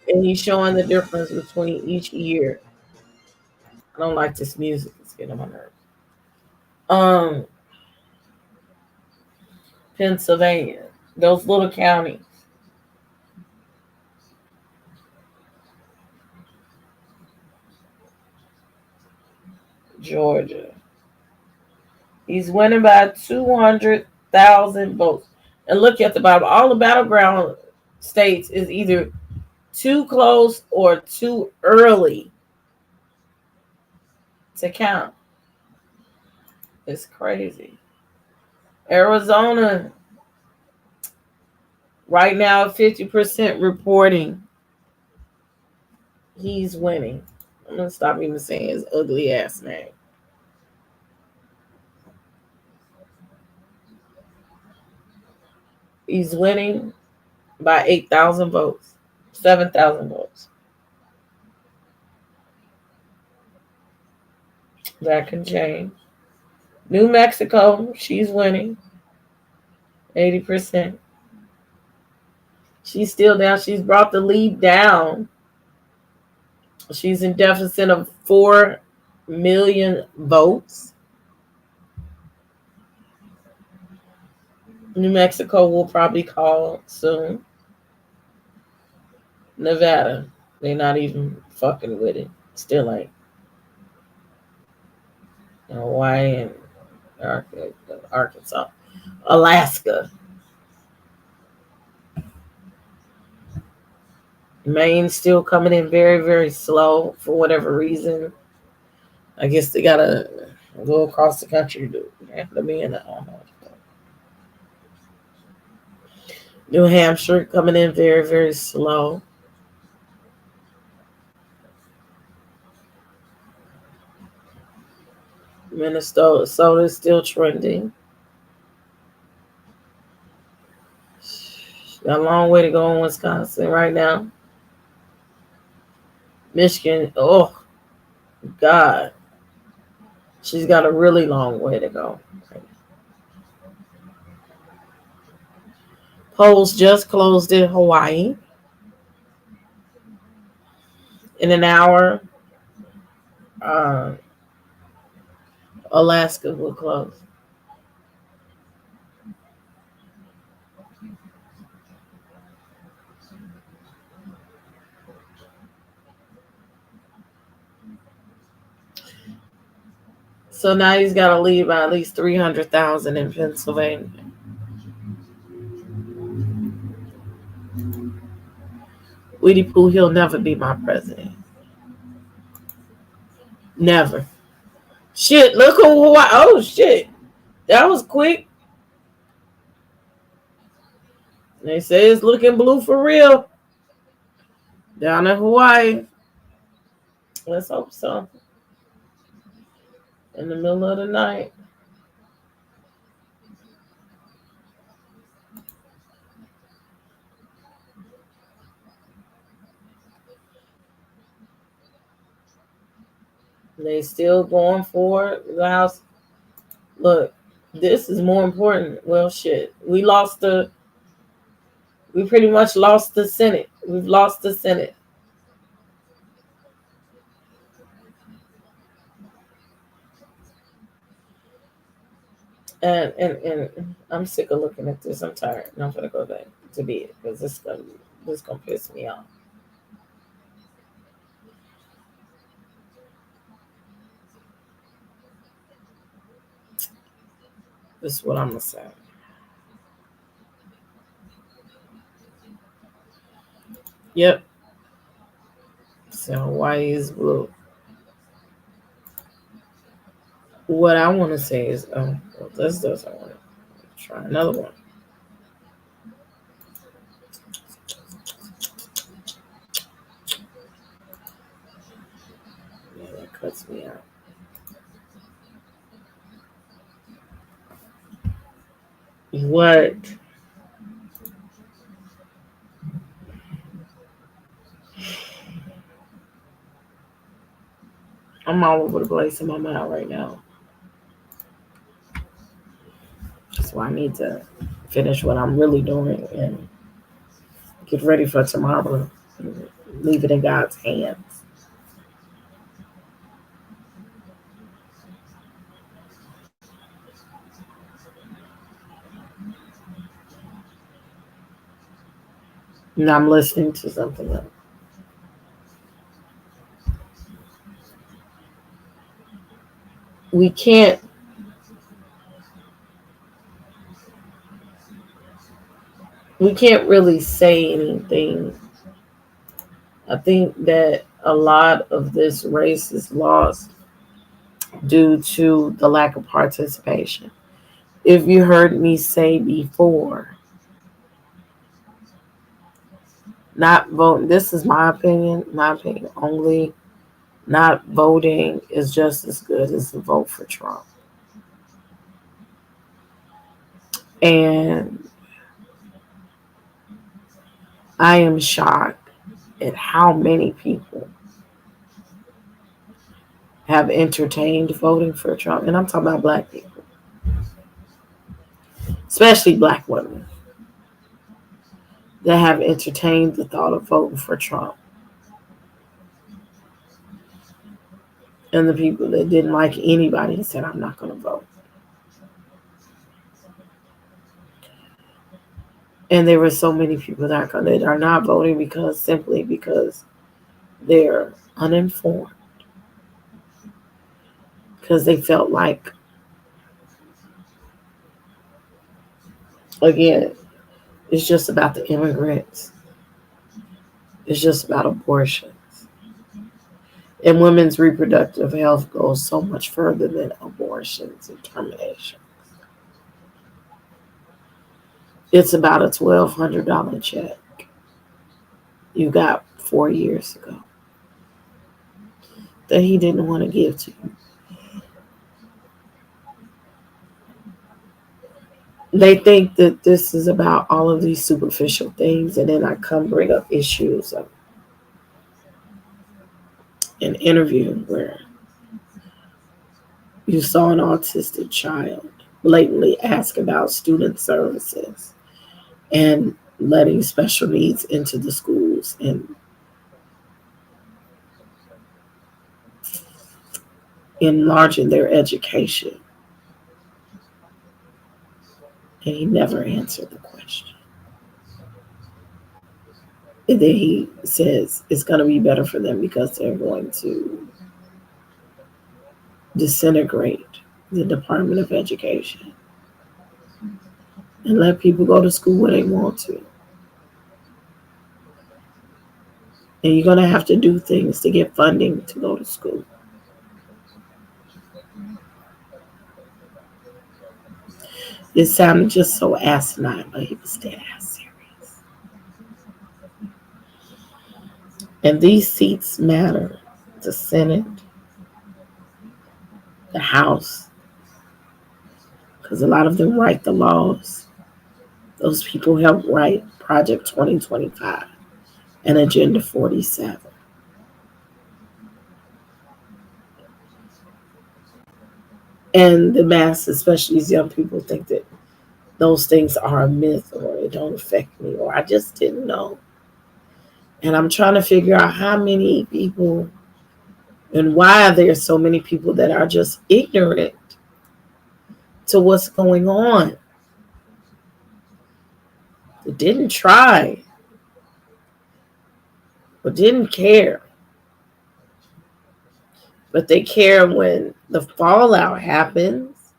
And he's showing the difference between each year. I don't like this music. It's getting on my nerves. Pennsylvania, those little counties. Georgia. He's winning by 200,000 votes. And look at the bottom. All the battleground states is either too close or too early to count. It's crazy. Arizona, right now, 50% reporting he's winning. I'm going to stop even saying his ugly ass name. He's winning by 8,000 votes, 7,000 votes. That can change. New Mexico, she's winning 80%. She's still down. She's brought the lead down. She's in deficit of 4 million votes. New Mexico will probably call soon. Nevada, they're not even fucking with it. Still ain't. Hawaii and Arkansas. Alaska. Maine's still coming in very, very slow for whatever reason. I guess they gotta go across the country to have to be in it. New Hampshire coming in very, very slow. Minnesota is still trending. Got a long way to go in Wisconsin right now. Michigan, oh God. She's got a really long way to go. Polls just closed in Hawaii. In an hour, Alaska will close. So now he's got to leave by at least 300,000 in Pennsylvania. Weedy Pooh, he'll never be my president. Never. Shit, look who oh shit. That was quick. They say it's looking blue for real. Down in Hawaii. Let's hope so. In the middle of the night. They still going for the House. Look, this is more important. Well, shit. We pretty much lost the Senate. We've lost the Senate. And I'm sick of looking at this. I'm tired. And I'm gonna go back to bed because this gonna piss me off. This is what I'm gonna say. Yep. So Hawaii is blue. What I want to say is, this doesn't work. Try another one. Yeah, that cuts me out. What? I'm all over the place in my mind right now. So I need to finish what I'm really doing and get ready for tomorrow. Leave it in God's hands. And I'm listening to something else. we can't really say anything. I think that a lot of this race is lost due to the lack of participation. If you heard me say before, not voting, this is my opinion only, not voting is just as good as the vote for Trump. And I am shocked at how many people have entertained voting for Trump. And I'm talking about black people, especially black women, that have entertained the thought of voting for Trump. And the people that didn't like anybody and said, I'm not going to vote. And there were so many people that are not voting simply because they're uninformed. Because they felt like, again, it's just about the immigrants. It's just about abortions. And women's reproductive health goes so much further than abortions and termination. It's about a $1,200 check you got 4 years ago that he didn't want to give to you. They think that this is about all of these superficial things, and then I bring up issues of an interview where you saw an autistic child blatantly ask about student services and letting special needs into the schools and enlarging their education. And he never answered the question. And then he says it's going to be better for them because they're going to disintegrate the Department of Education and let people go to school where they want to. And you're going to have to do things to get funding to go to school. It sounded just so asinine, but he was dead ass serious. And these seats matter. The Senate, the House, because a lot of them write the laws. Those people help write Project 2025 and Agenda 47. And the mass, especially these young people, think that those things are a myth or it don't affect me or I just didn't know. And I'm trying to figure out how many people and why there's so many people that are just ignorant to what's going on. They didn't try or didn't care. But they care when the fallout happens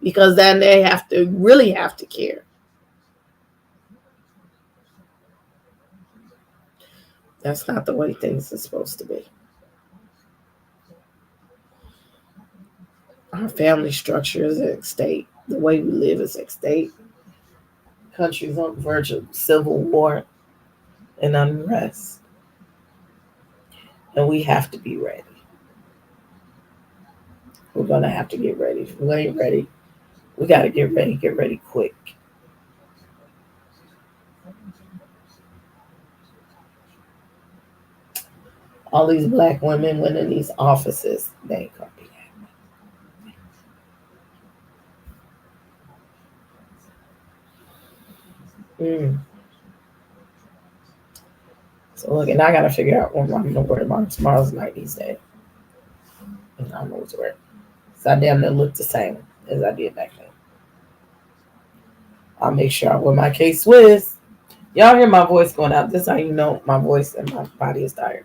because then they really have to care. That's not the way things are supposed to be. Our family structure is at stake. The way we live is at stake. The country's on the verge of civil war and unrest. And we have to be ready. We're going to have to get ready. If we ain't ready, we got to get ready quick. All these black women went in these offices, they ain't going to be happy. So look, and I got to figure out what I'm going to wear tomorrow's night these days. And I don't know what to wear. So I damn near look the same as I did back then. I'll make sure I wear my K-Swiss. Y'all hear my voice going out. This is how you know my voice and my body is tired.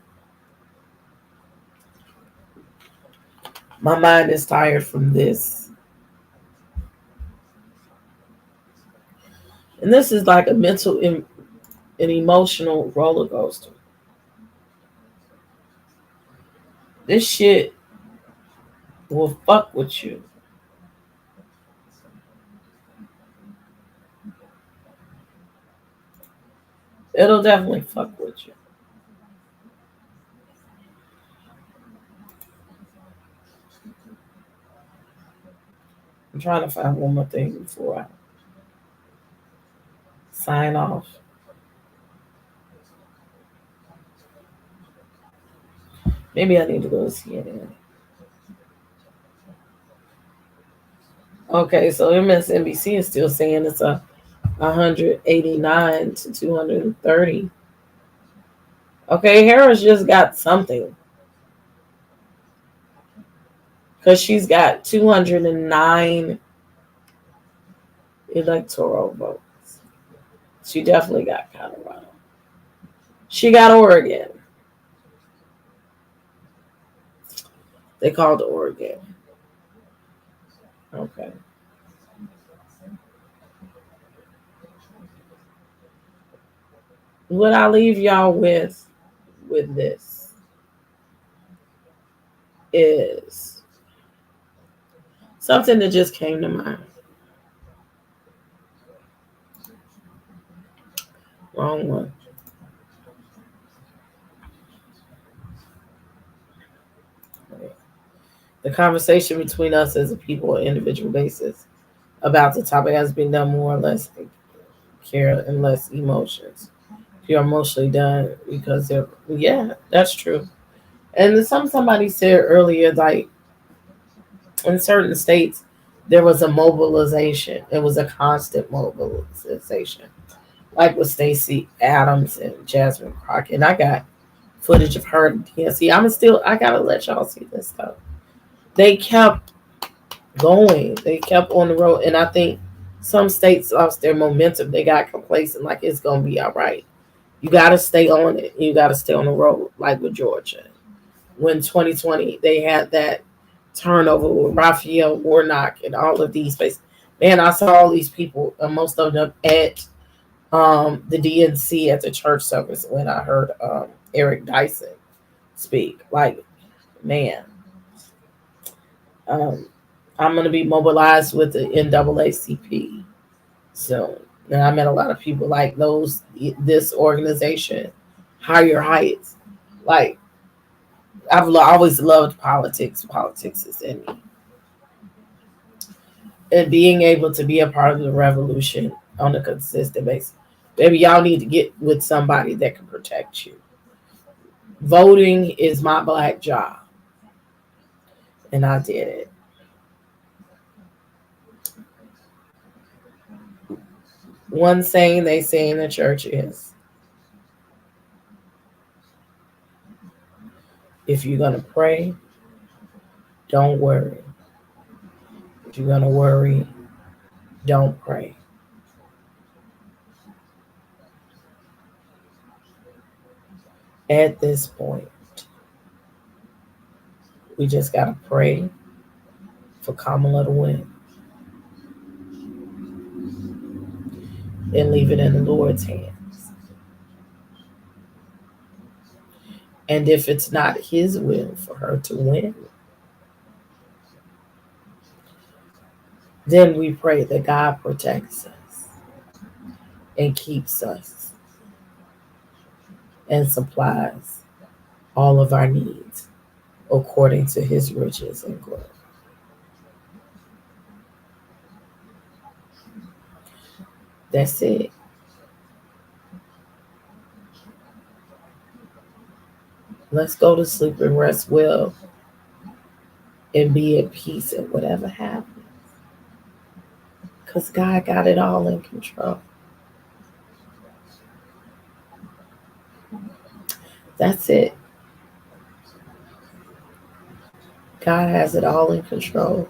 My mind is tired from this. And this is like a mental and an emotional roller coaster. This shit will fuck with you. It'll definitely fuck with you. I'm trying to find one more thing before I sign off. Maybe I need to go to CNN. Okay, so MSNBC is still saying it's a 189 to 230. Okay, Harris just got something because she's got 209 electoral votes. She definitely got Colorado. She got Oregon. They called Oregon. Okay. What I leave y'all with this is something that just came to mind. Wrong one. The conversation between us as a people on an individual basis about the topic has been done more or less care and less emotions. You're emotionally done because they're, yeah, that's true. And then somebody said earlier, like in certain states, there was a mobilization. It was a constant mobilization, like with Stacey Adams and Jasmine Crockett. And I got footage of her at DNC. I gotta let y'all see this stuff. They kept going. They kept on the road. And I think some states lost their momentum. They got complacent, like it's gonna be all right. You gotta stay on it. You gotta stay on the road, like with Georgia. When 2020 they had that turnover with Raphael Warnock and all of these places. Man, I saw all these people, most of them at the DNC at the church service when I heard Eric Dyson speak. Like, man, I'm going to be mobilized with the NAACP soon. And I met a lot of people like this organization, Higher Heights. Like, I've always loved politics. Politics is in me. And being able to be a part of the revolution on a consistent basis. Maybe y'all need to get with somebody that can protect you. Voting is my black job. And I did it. One saying they say in the church is, if you're going to pray, don't worry. If you're going to worry, don't pray. At this point, we just got to pray for Kamala to win and leave it in the Lord's hands. And if it's not his will for her to win, then we pray that God protects us and keeps us and supplies all of our needs according to his riches and glory. That's it. Let's go to sleep and rest well and be at peace at whatever happens. Because God got it all in control. That's it. God has it all in control.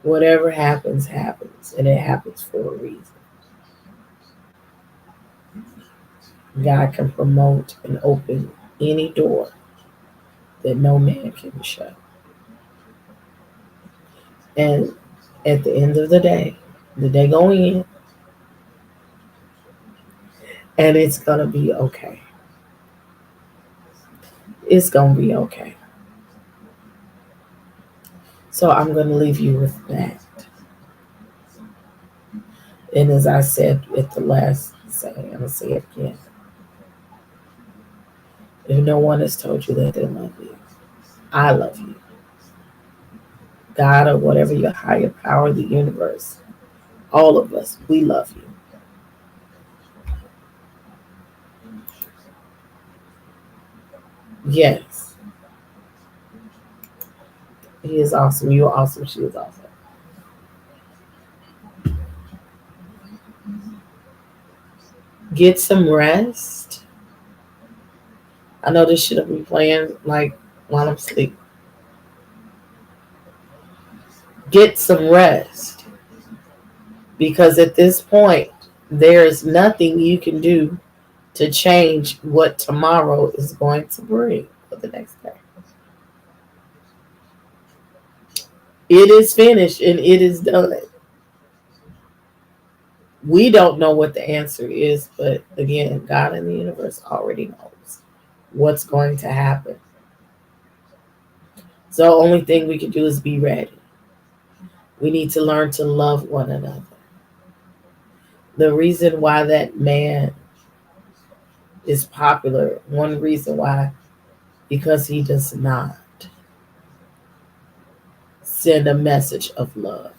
Whatever happens, happens. happens, and it happens for a reason. God can promote and open any door that no man can shut. And at the end of the day going in, and it's gonna be okay. It's gonna be okay. So I'm gonna leave you with that. And as I said at the last saying, I'm gonna say it again. If no one has told you that they love you, I love you. God or whatever your higher power, the universe, all of us, we love you. Yes. He is awesome. You are awesome. She is awesome. Get some rest. I know this shouldn't be playing like while I'm asleep. Get some rest. Because at this point, there's nothing you can do to change what tomorrow is going to bring for the next day. It is finished and it is done. We don't know what the answer is, but again, God and the universe already knows what's going to happen. So the only thing we can do is be ready. We need to learn to love one another. The reason why that man is popular, one reason why, because he does not send a message of love.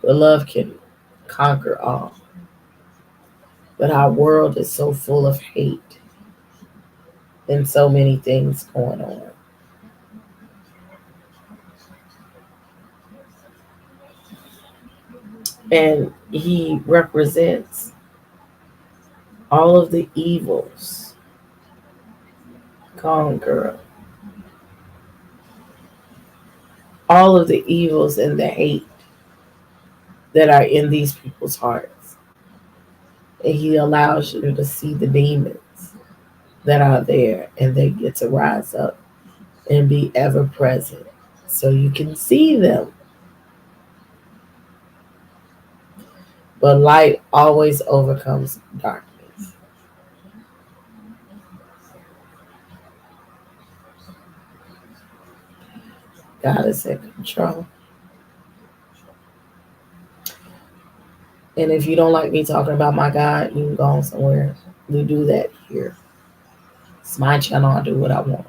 But love can conquer all. But our world is so full of hate and so many things going on. And he represents all of the evils. Come on, girl. All of the evils and the hate that are in these people's hearts. And he allows you to see the demons that are there, and they get to rise up and be ever present so you can see them. But light always overcomes darkness. God is in control. And if you don't like me talking about my God, you can go on somewhere. We do that here. It's my channel. I do what I want.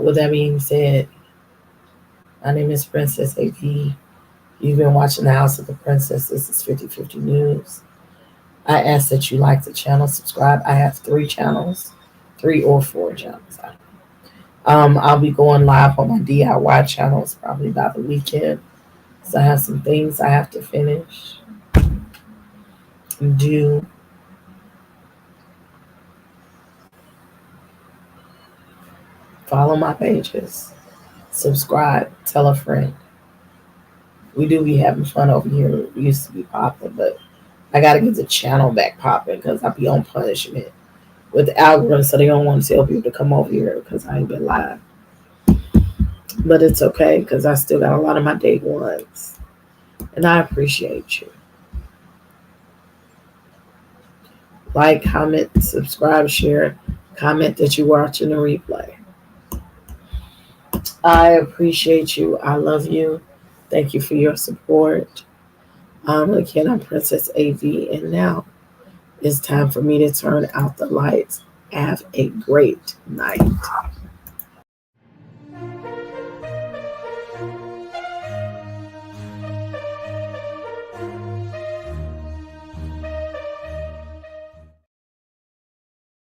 With that being said, my name is Princess A.V. You've been watching the House of the Princess. This is 50/50 News. I ask that you like the channel, subscribe. I have 3 channels, 3 or 4 channels. I'll be going live on my DIY channels probably by the weekend. So I have some things I have to finish and do. Follow my pages. Subscribe. Tell a friend. We do be having fun over here. We used to be popping, but I got to get the channel back popping because I be on punishment with the algorithm, so they don't want to tell people to come over here because I ain't been live. But it's okay because I still got a lot of my day ones. And I appreciate you. Like, comment, subscribe, share, comment that you're watching the replay. I appreciate you. I love you. Thank you for your support. Again, I'm Princess A.V. And now it's time for me to turn out the lights. Have a great night.